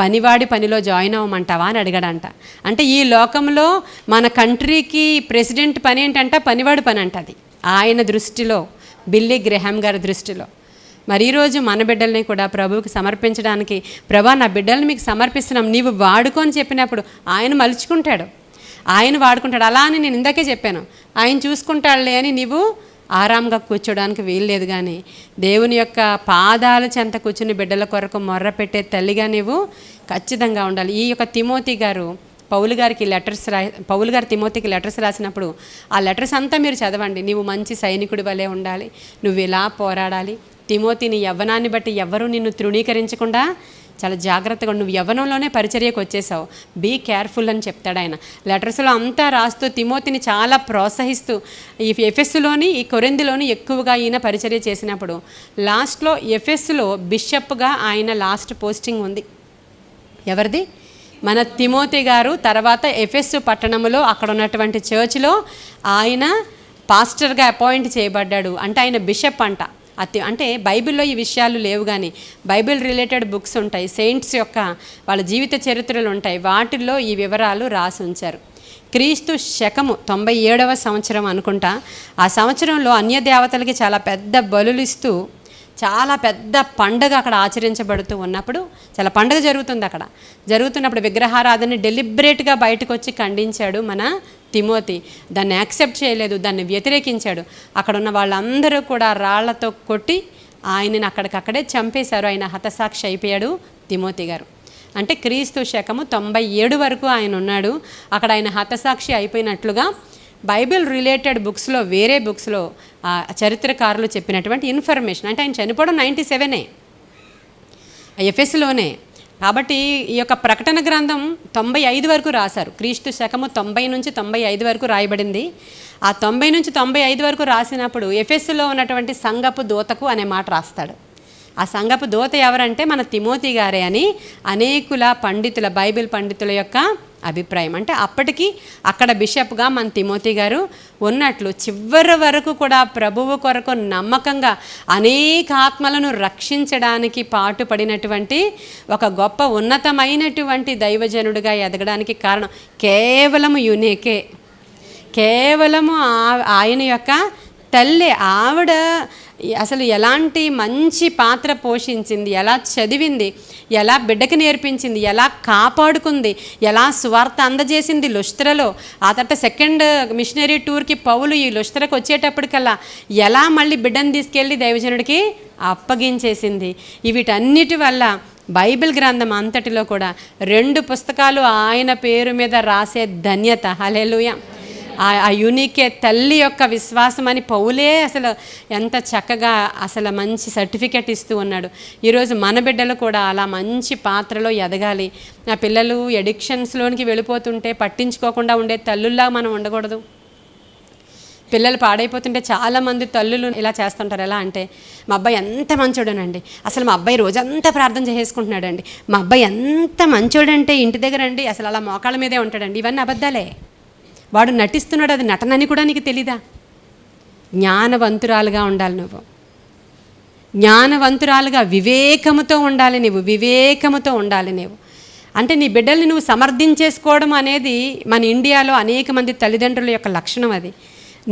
పనివాడి పనిలో జాయిన్ అవ్వమంటావా అని అడిగాడంట. అంటే ఈ లోకంలో మన కంట్రీకి ప్రెసిడెంట్ పని ఏంటంట, పనివాడి పని అంట. అది ఆయన దృష్టిలో, బిల్లీ గ్రహాం గారి దృష్టిలో. మరి ఈరోజు మన బిడ్డల్ని కూడా ప్రభువుకి సమర్పించడానికి, ప్రభా నా బిడ్డల్ని మీకు సమర్పిస్తున్నాం నీవు వాడుకొని చెప్పినప్పుడు ఆయన మలుచుకుంటాడు, ఆయన వాడుకుంటాడు. అలా అని నేను ఇందాకే చెప్పాను, ఆయన చూసుకుంటాడులే అని నీవు ఆరాంగా కూర్చోడానికి వీల్లేదు. కానీ దేవుని యొక్క పాదాల చెంత కూర్చుని బిడ్డల కొరకు మొర్ర పెట్టే తల్లిగా నీవు ఖచ్చితంగా ఉండాలి. ఈ యొక్క తిమోతి గారు పౌలు గారు తిమోతికి లెటర్స్ రాసినప్పుడు ఆ లెటర్స్ అంతా మీరు చదవండి. నీవు మంచి సైనికుడి వలె ఉండాలి, నువ్వు ఇలా పోరాడాలి. తిమోతి నీ యవ్వనాన్ని బట్టి ఎవరూ నిన్ను తృణీకరించకుండా చాలా జాగ్రత్తగా నువ్వు యవ్వనంలోనే పరిచర్యకు వచ్చేసావు, బీ కేర్ఫుల్ అని చెప్తాడు ఆయన. లెటర్స్లో అంతా రాస్తూ తిమోతిని చాలా ప్రోత్సహిస్తూ ఈ ఎఫెస్సులోని ఈ కొరింథీలోని ఎక్కువగా ఈయన పరిచర్య చేసినప్పుడు లాస్ట్లో ఎఫెస్సులో బిషప్గా ఆయన లాస్ట్ పోస్టింగ్ ఉంది. ఎవరిది? మన తిమోతి గారు. తర్వాత ఎఫెస్సు పట్టణంలో అక్కడ ఉన్నటువంటి చర్చిలో ఆయన పాస్టర్గా అపాయింట్ చేయబడ్డాడు. అంటే ఆయన బిషప్ అంట. అంటే బైబిల్లో ఈ విషయాలు లేవు, కానీ బైబిల్ రిలేటెడ్ బుక్స్ ఉంటాయి, సెయింట్స్ యొక్క వాళ్ళ జీవిత చరిత్రలు ఉంటాయి, వాటిల్లో ఈ వివరాలు రాసి ఉంచారు. క్రీస్తు శకము 97వ సంవత్సరం అనుకుంటా. ఆ సంవత్సరంలో అన్య దేవతలకి చాలా పెద్ద బలులు ఇస్తూ చాలా పెద్ద పండుగ అక్కడ ఆచరించబడుతూ ఉన్నప్పుడు, చాలా పండుగ జరుగుతుంది అక్కడ. జరుగుతున్నప్పుడు విగ్రహారాధనని డెలిబరేట్గా బయటకు వచ్చి ఖండించాడు మన తిమోతి. దాన్ని యాక్సెప్ట్ చేయలేదు, దాన్ని వ్యతిరేకించాడు. అక్కడ ఉన్న వాళ్ళందరూ కూడా రాళ్లతో కొట్టి ఆయనని అక్కడికక్కడే చంపేశారు. ఆయన హతసాక్షి అయిపోయాడు తిమోతి గారు. అంటే క్రీస్తు శకము 97 వరకు ఆయన ఉన్నాడు. అక్కడ ఆయన హతసాక్షి అయిపోయినట్లుగా బైబిల్ రిలేటెడ్ బుక్స్లో, వేరే బుక్స్లో చరిత్రకారులు చెప్పినటువంటి ఇన్ఫర్మేషన్. అంటే ఆయన చనిపోవడం 97 ఎఫెస్లోనే. కాబట్టి ఈ యొక్క ప్రకటన గ్రంథం 95 వరకు రాశారు. క్రీస్తు శకము 90 నుంచి 95 వరకు రాయబడింది. ఆ 90 నుంచి 95 వరకు రాసినప్పుడు ఎఫెస్లో ఉన్నటువంటి సంఘపు దూతకు అనే మాట రాస్తాడు. ఆ సంఘపు దూత ఎవరంటే మన తిమోతి గారే అని అనేకుల పండితుల, బైబిల్ పండితుల యొక్క అభిప్రాయం. అంటే అప్పటికి అక్కడ బిషప్గా మన తిమోతి గారు ఉన్నట్లు చివరి వరకు కూడా ప్రభువు కొరకు నమ్మకంగా అనేక ఆత్మలను రక్షించడానికి పాటుపడినటువంటి ఒక గొప్ప ఉన్నతమైనటువంటి దైవజనుడిగా ఎదగడానికి కారణం కేవలము యూనికే, కేవలము ఆయన యొక్క తల్లి. ఆవిడ అసలు ఎలాంటి మంచి పాత్ర పోషించింది, ఎలా చదివింది, ఎలా బిడ్డకి నేర్పించింది, ఎలా కాపాడుకుంది, ఎలా స్వార్థ అందజేసింది లుస్త్రలో. ఆ తర్వాత సెకండ్ మిషనరీ టూర్కి పౌలు ఈ లుస్త్రకు వచ్చేటప్పటికల్లా ఎలా మళ్ళీ బిడ్డను తీసుకెళ్ళి దైవజనుడికి అప్పగించేసింది. వీటన్నిటి వల్ల బైబిల్ గ్రంథం అంతటిలో కూడా 2 పుస్తకాలు ఆయన పేరు మీద రాసే ధన్యత. హల్లెలూయా. ఆ యూనికే తల్లి యొక్క విశ్వాసం అని పౌలే అసలు ఎంత చక్కగా అసలు మంచి సర్టిఫికెట్ ఇస్తూ ఉన్నాడు. ఈరోజు మన బిడ్డలు కూడా అలా మంచి పాత్రలో ఎదగాలి. ఆ పిల్లలు ఎడిక్షన్స్లోనికి వెళ్ళిపోతుంటే పట్టించుకోకుండా ఉండే తల్లుల్లా మనం ఉండకూడదు. పిల్లలు పాడైపోతుంటే చాలామంది తల్లులు ఇలా చేస్తుంటారు. ఎలా అంటే, మా అబ్బాయి ఎంత మంచోడనండి, అసలు మా అబ్బాయి రోజంతా ప్రార్థన చేసుకుంటున్నాడండి, మా అబ్బాయి ఎంత మంచోడంటే ఇంటి దగ్గర అండి అసలు అలా మోకాళ్ళ మీదే ఉంటాడండి. ఇవన్నీ అబద్ధాలే. వాడు నటిస్తున్నాడు, అది నటనని కూడా నీకు తెలీదా? జ్ఞానవంతురాలుగా ఉండాలి నువ్వు, జ్ఞానవంతురాలుగా వివేకముతో ఉండాలి నువ్వు, వివేకముతో ఉండాలి నువ్వు. అంటే నీ బిడ్డల్ని నువ్వు సమర్థించేసుకోవడం అనేది మన ఇండియాలో అనేక మంది తల్లిదండ్రుల యొక్క లక్షణం. అది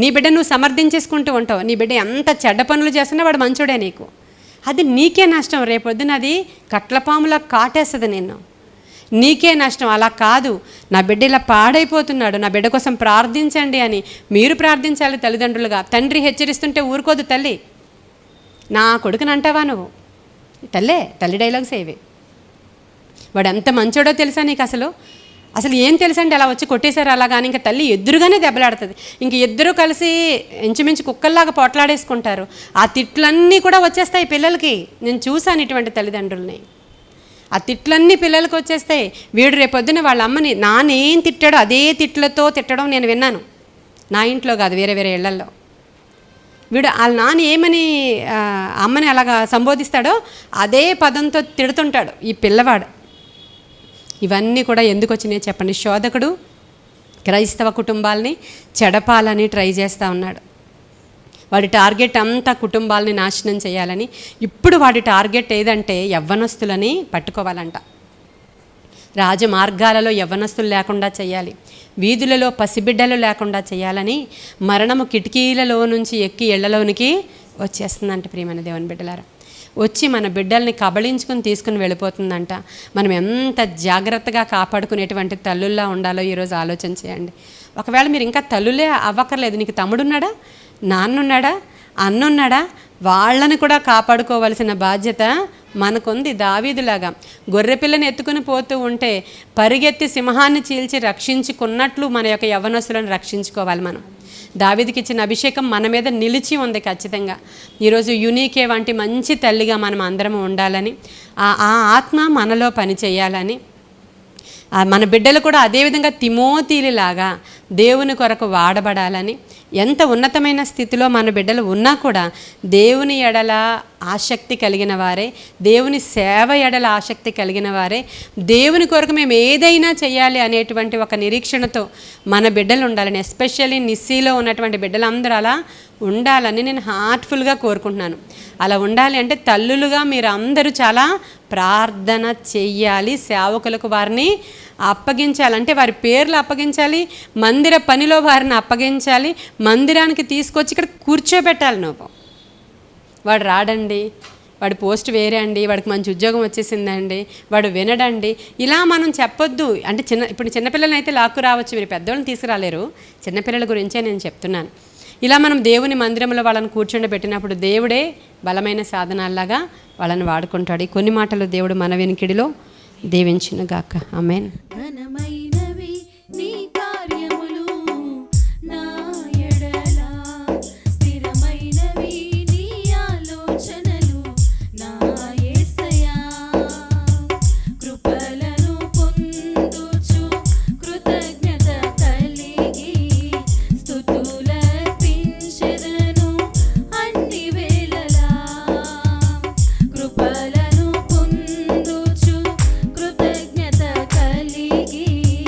నీ బిడ్డ నువ్వు సమర్థించేసుకుంటూ ఉంటావు. నీ బిడ్డ ఎంత చెడ్డ పనులు చేస్తున్నా వాడు మంచోడే నీకు, అది నీకే నష్టం. రేపొద్దున అది కట్లపాములా కాటేస్తుంది నిన్ను, నీకే నష్టం. అలా కాదు, నా బిడ్డ ఇలా పాడైపోతున్నాడు, నా బిడ్డ కోసం ప్రార్థించండి అని మీరు ప్రార్థించాలి తల్లిదండ్రులుగా. తండ్రి హెచ్చరిస్తుంటే ఊరుకోదు తల్లి. నా కొడుకుని అంటావా నువ్వు? తల్లి డైలాగ్స్ ఏవి? వాడు ఎంత మంచోడో తెలుసా నీకు? అసలు ఏం తెలుసండి, అలా వచ్చి కొట్టేశారు అలా. కానీ ఇంకా తల్లి ఎదురుగానే దెబ్బలాడుతుంది. ఇంక ఇద్దరు కలిసి ఇంచుమించు కుక్కల్లాగా పోట్లాడేసుకుంటారు. ఆ తిట్లన్నీ కూడా వచ్చేస్తాయి పిల్లలకి. నేను చూశాను ఇటువంటి తల్లిదండ్రుల్ని. ఆ తిట్లన్నీ పిల్లలకు వచ్చేస్తాయి. వీడు రేపొద్దున వాళ్ళ అమ్మని నానేం తిట్టాడో అదే తిట్లతో తిట్టడం నేను విన్నాను. నా ఇంట్లో కాదు, వేరే వేరే ఇళ్లల్లో. వీడు వాళ్ళ నాన్న ఏమని అమ్మని అలాగా సంబోధిస్తాడో అదే పదంతో తిడుతుంటాడు ఈ పిల్లవాడు. ఇవన్నీ కూడా ఎందుకు వచ్చినాయి చెప్పండి? శోధకుడు క్రైస్తవ కుటుంబాలని చెడపాలని ట్రై చేస్తూ ఉన్నాడు. వాడి టార్గెట్ అంతా కుటుంబాలని నాశనం చేయాలని. ఇప్పుడు వాడి టార్గెట్ ఏదంటే యవ్వనస్తులని పట్టుకోవాలంట. రాజమార్గాలలో యవ్వనస్తులు లేకుండా చేయాలి, వీధులలో పసిబిడ్డలు లేకుండా చేయాలని మరణము కిటికీలలో నుంచి ఎక్కి ఇళ్లలోనికి వచ్చేస్తుందంట. ప్రియమైన దేవుని బిడ్డలారా, వచ్చి మన బిడ్డల్ని కబళించుకుని తీసుకుని వెళ్ళిపోతుందంట. మనం ఎంత జాగ్రత్తగా కాపాడుకునేటువంటి తల్లుల్లా ఉండాలో ఈరోజు ఆలోచన చేయండి. ఒకవేళ మీరు ఇంకా తల్లులే అవ్వక్కర్లేదు, నీకు తమ్ముడున్నాడా, నాన్నున్నాడా, అన్నున్నాడా, వాళ్ళని కూడా కాపాడుకోవాల్సిన బాధ్యత మనకుంది. దావీదులాగా గొర్రెపిల్లని ఎత్తుకుని పోతూ ఉంటే పరిగెత్తి సింహాన్ని చీల్చి రక్షించుకున్నట్లు మన యొక్క యవ్వనస్తులను రక్షించుకోవాలి మనం. దావీదుకి ఇచ్చిన అభిషేకం మన మీద నిలిచి ఉంది ఖచ్చితంగా. ఈరోజు యూనికే వంటి మంచి తల్లిగా మనం అందరం ఉండాలని, ఆ ఆత్మ మనలో పని చేయాలని, మన బిడ్డలు కూడా అదేవిధంగా తిమోతిలాగా దేవుని కొరకు వాడబడాలని, ఎంత ఉన్నతమైన స్థితిలో మన బిడ్డలు ఉన్నా కూడా దేవుని ఎడల ఆసక్తి కలిగిన వారే, దేవుని సేవ ఎడల ఆసక్తి కలిగిన వారే, దేవుని కొరకు మేము ఏదైనా చేయాలి అనేటువంటి ఒక నిరీక్షణతో మన బిడ్డలు ఉండాలని, ఎస్పెషల్లీ నిస్సీలో ఉన్నటువంటి బిడ్డలందరూ అలా ఉండాలని నేను హార్ట్ఫుల్గా కోరుకుంటున్నాను. అలా ఉండాలి అంటే తల్లులుగా మీరు అందరూ చాలా ప్రార్థన చెయ్యాలి, సేవకులకు వారిని అప్పగించాలంటే వారి పేర్లు అప్పగించాలి, మందిర పనిలో వారిని అప్పగించాలి, మందిరానికి తీసుకొచ్చి ఇక్కడ కూర్చోబెట్టాలి. నువ్వు వాడు రాడండి, వాడి పోస్ట్ వేరే అండి, వాడికి మంచి ఉద్యోగం వచ్చేసిందండి, వాడు వినడండి, ఇలా మనం చెప్పొద్దు. అంటే ఇప్పుడు చిన్నపిల్లలని అయితే లాక్కు రావచ్చు, మీరు పెద్దవాళ్ళని తీసుకురాలేరు, చిన్నపిల్లల గురించే నేను చెప్తున్నాను. ఇలా మనం దేవుని మందిరంలో వాళ్ళని కూర్చోబెట్టినప్పుడు దేవుడే బలమైన సాధనాల్లాగా వాళ్ళని వాడుకుంటాడు. ఈ కొన్ని మాటలు దేవుడు మన వెనుకిడిలో దీవించునుగాక. ఆమేన్. ఘనమైనవి నీ కార్యములు నా ఎడల, స్థిరమైనవి నీ ఆలోచనలు నా యేసయ్యా. కృపలను పొందుచు కృతజ్ఞత కలిగి స్తుతులర్పించెదను అన్ని వేళలా. కృపలను పొందుచు కృతజ్ఞత కలిగి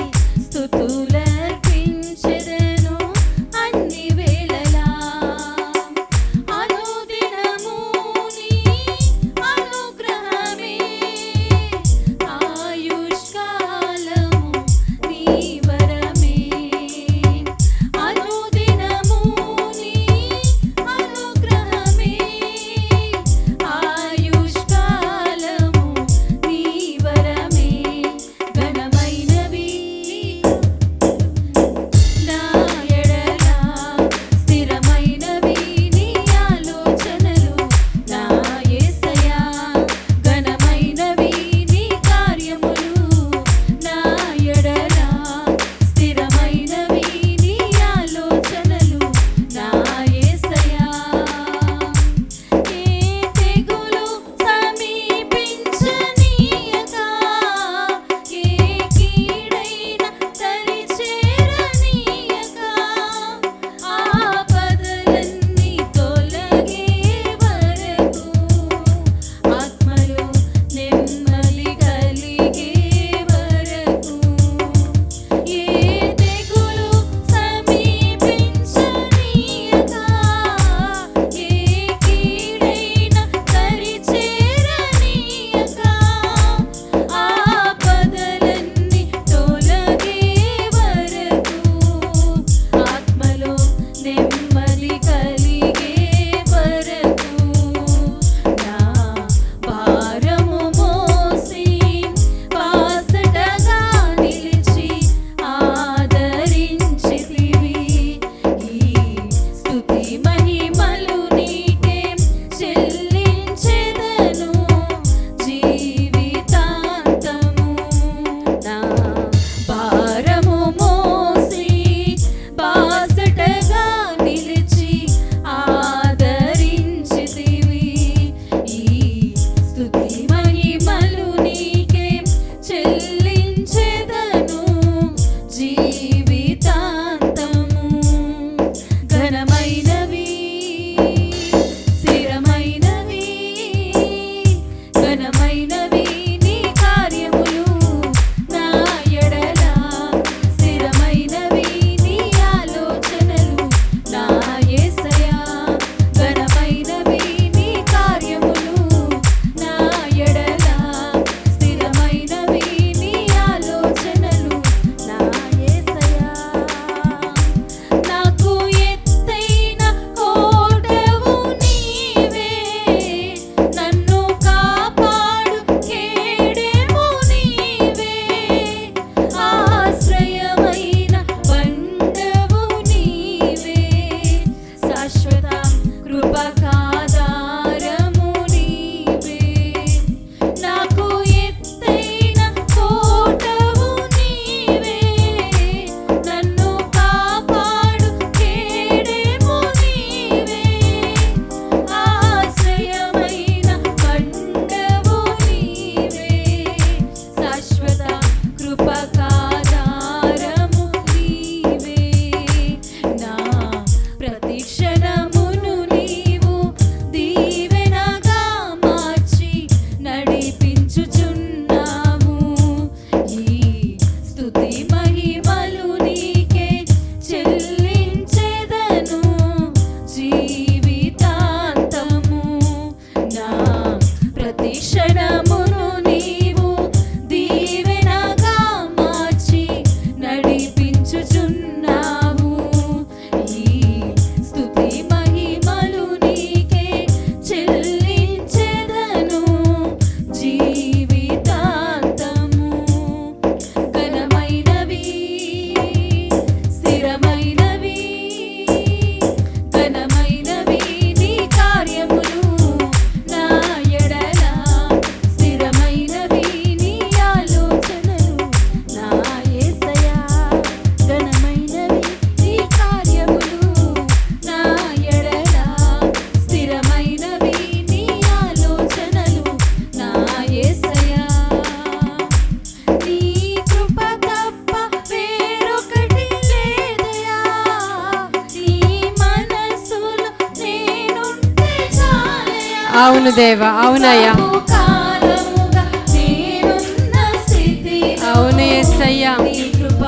అవును దేవా, అవునయ్యా, బహుకాలముగా నేనున్న స్థితిలో అవును యేసయ్యా. నీ కృప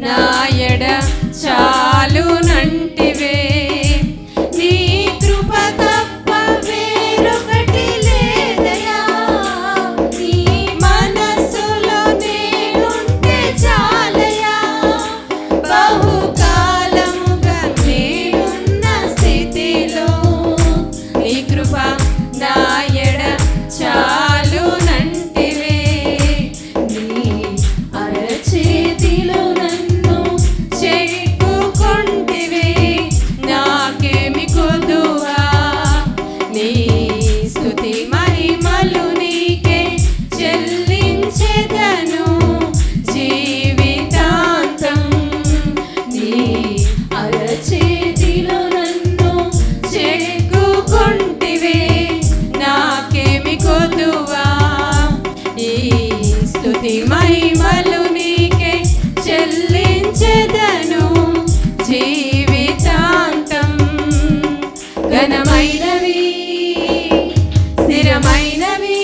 నా ఎడ చాలునంటివే, నీ కృప తప్ప వేరొకటి లేదయా. నీ మనసులో నేనుంటే చాలయా. బహుకాలముగా నేనున్న స్థితిలో నీ కృప నా ఎడ చాలునంటివే, నీ అరచేతిలో నన్ను చెక్కుకొంటివే, నాకేమి కొదువా. నీ స్తుతి మహిమలు నీకే చెల్లించెదను జీవితాంతం. నీ అరచేతిలో నన్ను చెక్కుకొంటివే, నాకేమి కొదువా. ఈ స్తుతి మహిమలు నీకే చెల్లించెదను జీవితాంతం. ఘనమైనవి స్థిరమైనవి,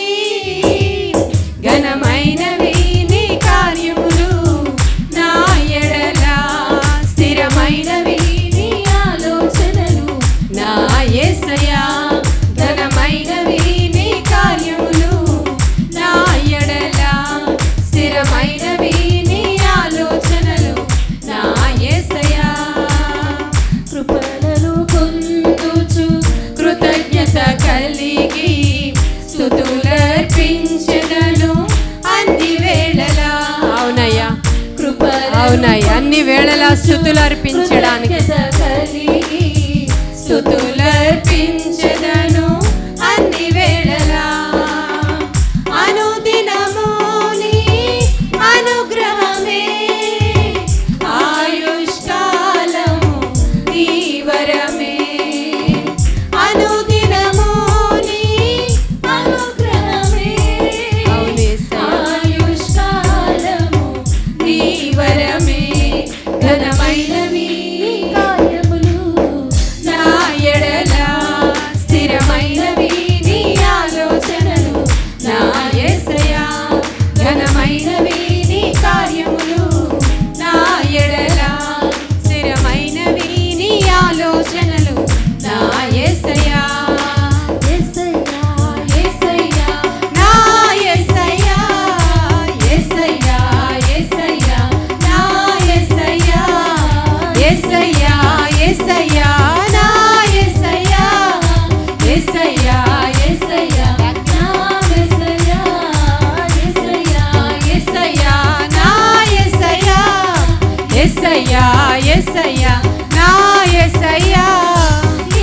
ఘనమైనవి నీ కార్యములు నా ఎడల, స్థిరమైనవి నీ ఆలోచనలు నా యేసయ్యా. ఘనమైనవి నీ కార్యములు నా ఎడల, స్థిరమైనవి నీ ఆలోచనలు నా యేసయ్యా. కృపలను పొందుచు కృతజ్ఞత కలిగి స్తుతులర్పించెదను అన్ని వేళలా. అవునయ్యా, అవునయ్యా, అన్ని వేళలా స్తుతులు అర్పించడానికి కలిగి స్తుతులర్పించెదను అన్ని వేళలా. అనుదినము నీ అనుగ్రహమే, ఆయుష్కాలము నీ వరమే. అనుదినము నీ అనుగ్రహమే అవును యేసయ్యా. ఆయుష్కాలము నీ వరమే, ఘనమైనవి కార్యములు నా ఎడల, స్థిరమైనవి నీ ఆలోచనలు నా యేసయ్యా. ఘనమైనవి నీ కార్యములు నా ఎడల, స్థిరమైనవి నీ ఆలోచనలు నా యేసయ్యా. యేసయ్యా యేసయ్యా నా యేసయ్యా, యేసయ్యా, యేసయ్యా, నా యేసయ్యా, యేసయ్యా, యేసయ్యా, నా యేసయ్యా, యేసయ్యా, యేసయ్యా, నా యేసయ్యా యేసయ్యా యేసయ్యా, నా యేసయ్యా, యేసయ్యా, యేసయ్యా, నా యేసయ్యా.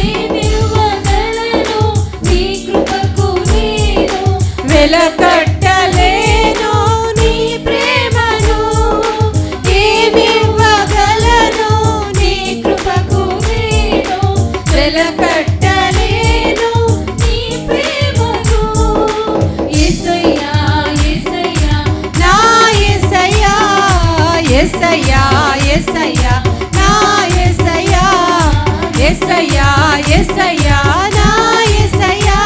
ఏమివ్వగలను నీ కృపకు నేను వెలకట్టలేను నీ ప్రేమను, ఏమివ్వగలను నీ కృపకు నేను వెలకట్టలేను నీ ప్రేమను. యేసయ్యా యేసయ్యా నా యేసయ్యా, యేసయ్యా, యేసయ్యా, నా యేసయ్యా, యేసయ్యా, యేసయ్యా, నా యేసయ్యా,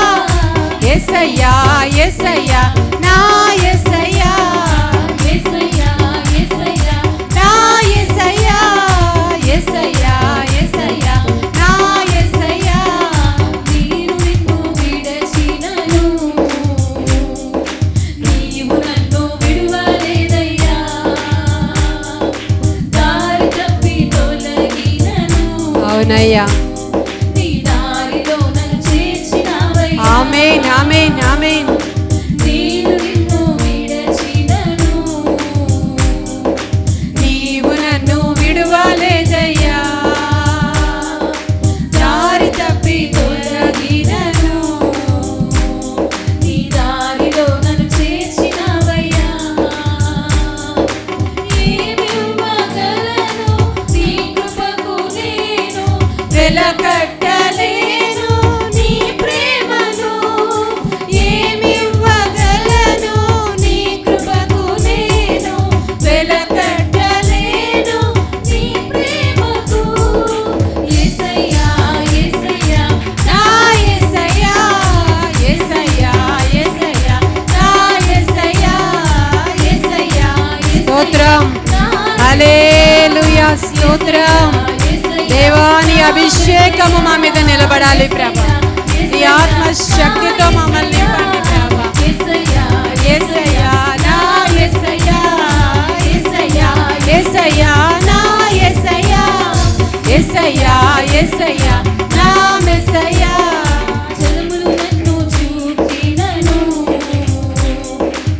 యేసయ్యా, యేసయ్యా, నా యేసయ్యా, యేసయ్యా యేసయ్యా నా యేసయ్యా, యేసయ్యా, యేసయ్యా, నా యేసయ్యా. నేను నిన్ను విడచినను నీవు నన్ను విడువలేదయ్యా. దారి తప్పి తొలగినను అవునయ్యా. నీ దారిలో నన్ను చేర్చినావయ్యా. ఆమేన్, ఆమేన్, ఆమేన్. నేను నిన్ను విడచినను నీవు నన్ను విడువలేదయ్యా, దారి తప్పి తొలగినను నీ దారిలో నన్ను చేర్చినావయ్యా. ఏమివ్వగలను నీ కృపకు నేను వెలకట్టలేను నీ ప్రేమను, ఏమి స్తోత్రం. దేవా నీ అభిషేకము మా మీద నిలబడాలి ప్రభా. నీ ఆత్మ శక్తితో మమ్మల్ని నింపండి ప్రభా. యేసయ్యా నా యేసయ్యా, యేసయ్యా యేసయ్యా నా యేసయ్యా, యేసయ్యా యేసయ్యా నా మెస్సయ్యా. జలములు నన్ను చూచినను,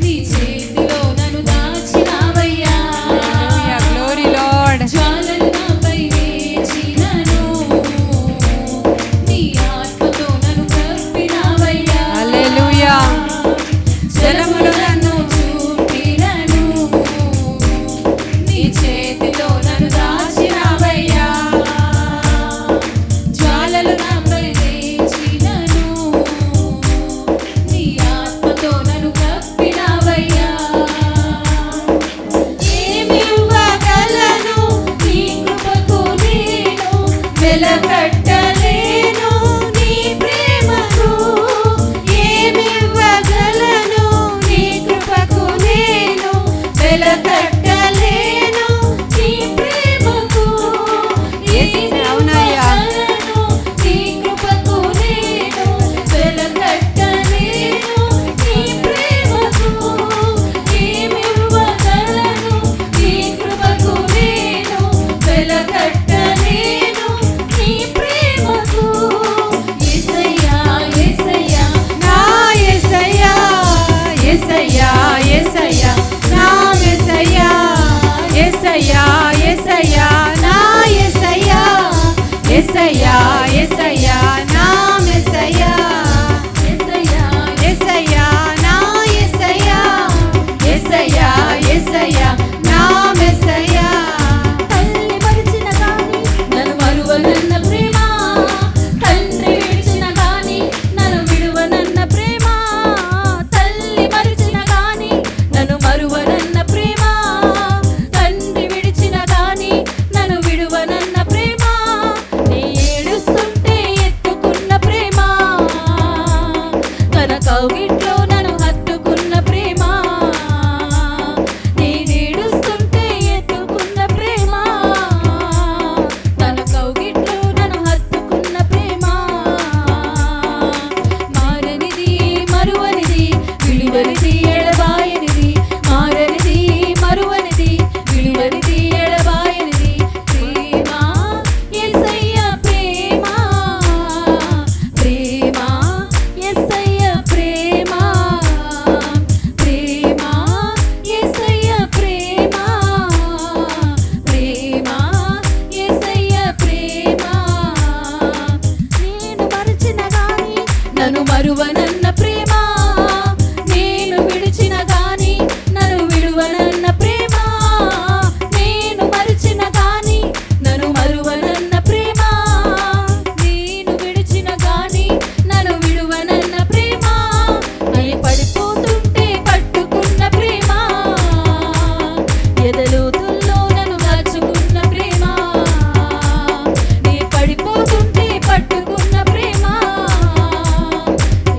నీ చేతిలో నన్ను దాచినావయ్యా. Glory lord. జ్వాలలు నాపై వేచినను, నీ ఆత్మతో నన్ను కప్పినావయ్యా. హల్లెలూయా. జలములు నన్ను చూపినను, నీ చేతిలో నన్ను దాచినావయ్యా. జ్వాలలు నాపై వేచినను, నీ ఆత్మతో నన్ను కప్పినావయ్యా. ఏమివ్వగలను నీ కృపకు నేను, వెలకట్టలేను నీ ప్రేమకు. ఏమివ్వగలను నీ కృపకు నేను, వెలకట్టలేను నీ ప్రేమకు. అవునయ్యా. ఏమివ్వగలను నీ కృపకు నేను, వెలకట్టలేను నీ ప్రేమకు. ఏమివ్వగలను నీ కృపకు నేను, వెలకట్టలేను నీ ప్రేమకు. యేసయ్యా యేసయ్యా నా యేసయ్యా, యేసయ్యా యేసయ్యా నా మెస్సయ్యా, యేసయ్యా యేసయ్యా నా యేసయ్యా, యేసయ్యా యేసయ్యా నా మెస్సయ్యా, యేసయ్యా యేసయ్యా నా యేసయ్యా, యేసయ్యా యేసయ్యా నా మెస్సయ్యా. తల్లి మరిచిన గాని నన్ను మరువనన్న ప్రేమ, తండ్రి విడిచిన గాని నన్ను విడువనన్న ప్రేమ. తల్లి మరిచిన గాని నన్ను మరువనన్న ప్రేమ, తండ్రి విడిచిన గాని నన్ను విడువనన్న ప్రేమ. నీ ఏడుస్తుంటే ఎత్తుకున్న ప్రేమ, తన కౌగిట్లో నన్ను హత్తుకున్న ప్రేమ. నేనేడుస్తుంటే ఎత్తుకున్న ప్రేమ, తన కౌగిట్లో నన్ను హత్తుకున్న ప్రేమ. మారనిది మరువనిది విలువనిది ఎడబాయనిది, మారనిది మరువనిది విలువనిది ఎడబాయనిది ప్రేమ. యేసయ్య ప్రేమ, ప్రేమ యేసయ్య ప్రేమ, ప్రేమ యేసయ్య ప్రేమ, ప్రేమ యేసయ్య ప్రేమ. నేను మరచిన గాని నన్ను మరువనన్న ప్రేమ, నేను విడిచిన గాని నన్ను విడువనన్న ప్రేమ. నేను మరచిన గాని నన్ను మరువనన్న ప్రేమ, నేను విడిచిన గాని నన్ను విడువనన్న ప్రేమ. అని పడిపోతుంటే పట్టుకున్న ప్రేమ, ఎదలోతుల్లో నన్ను దాచుకున్న ప్రేమ. నీ పడిపోతుంటే పట్టుకున్న ప్రేమ,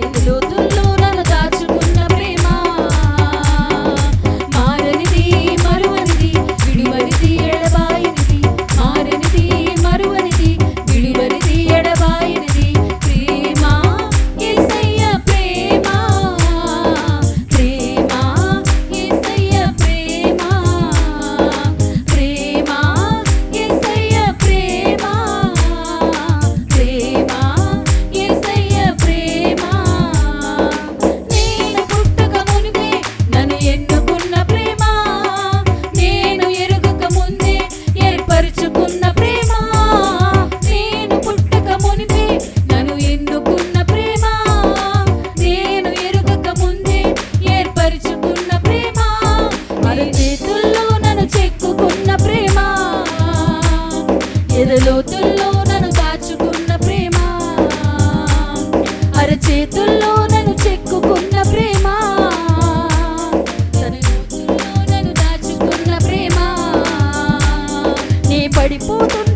ఎదలోతుల్లో నన్ను దాచుకున్న ప్రేమ. మారనిది మరువనిది విడివనిది ఎడబాయనిది, మారనిది మరువనిది విడివనిది ఎడబాయనిది ప్రేమ. యేసయ్య ప్రేమ, ప్రేమ యేసయ్య ప్రేమ, ప్రేమ యేసయ్య ప్రేమ, ప్రేమ యేసయ్య ప్రేమ. నేను పుట్టక మునిపే నన్ను ఎన్నుకున్న ప్రేమ, నేను ఎరుగక ముందే ఏర్పరచుకున్న ప్రేమ. నేను పుట్టక మునిపే నన్ను ఎన్నుకున్న ప్రేమ, నేను ఎరుగక ముందే ఏర్పరచుకున్న ప్రేమ. మరి చేతుల్లో నన్ను చెక్కుకున్న ప్రేమ, ఎదలోతుల్లో నన్ను దాచుకున్న ప్రేమ. అరచేతుల్లో నన్ను చెక్కుకున్న ప్రేమ, తన లోతుల్లో నన్ను దాచుకున్న ప్రేమ. నీ పడిపోతున్న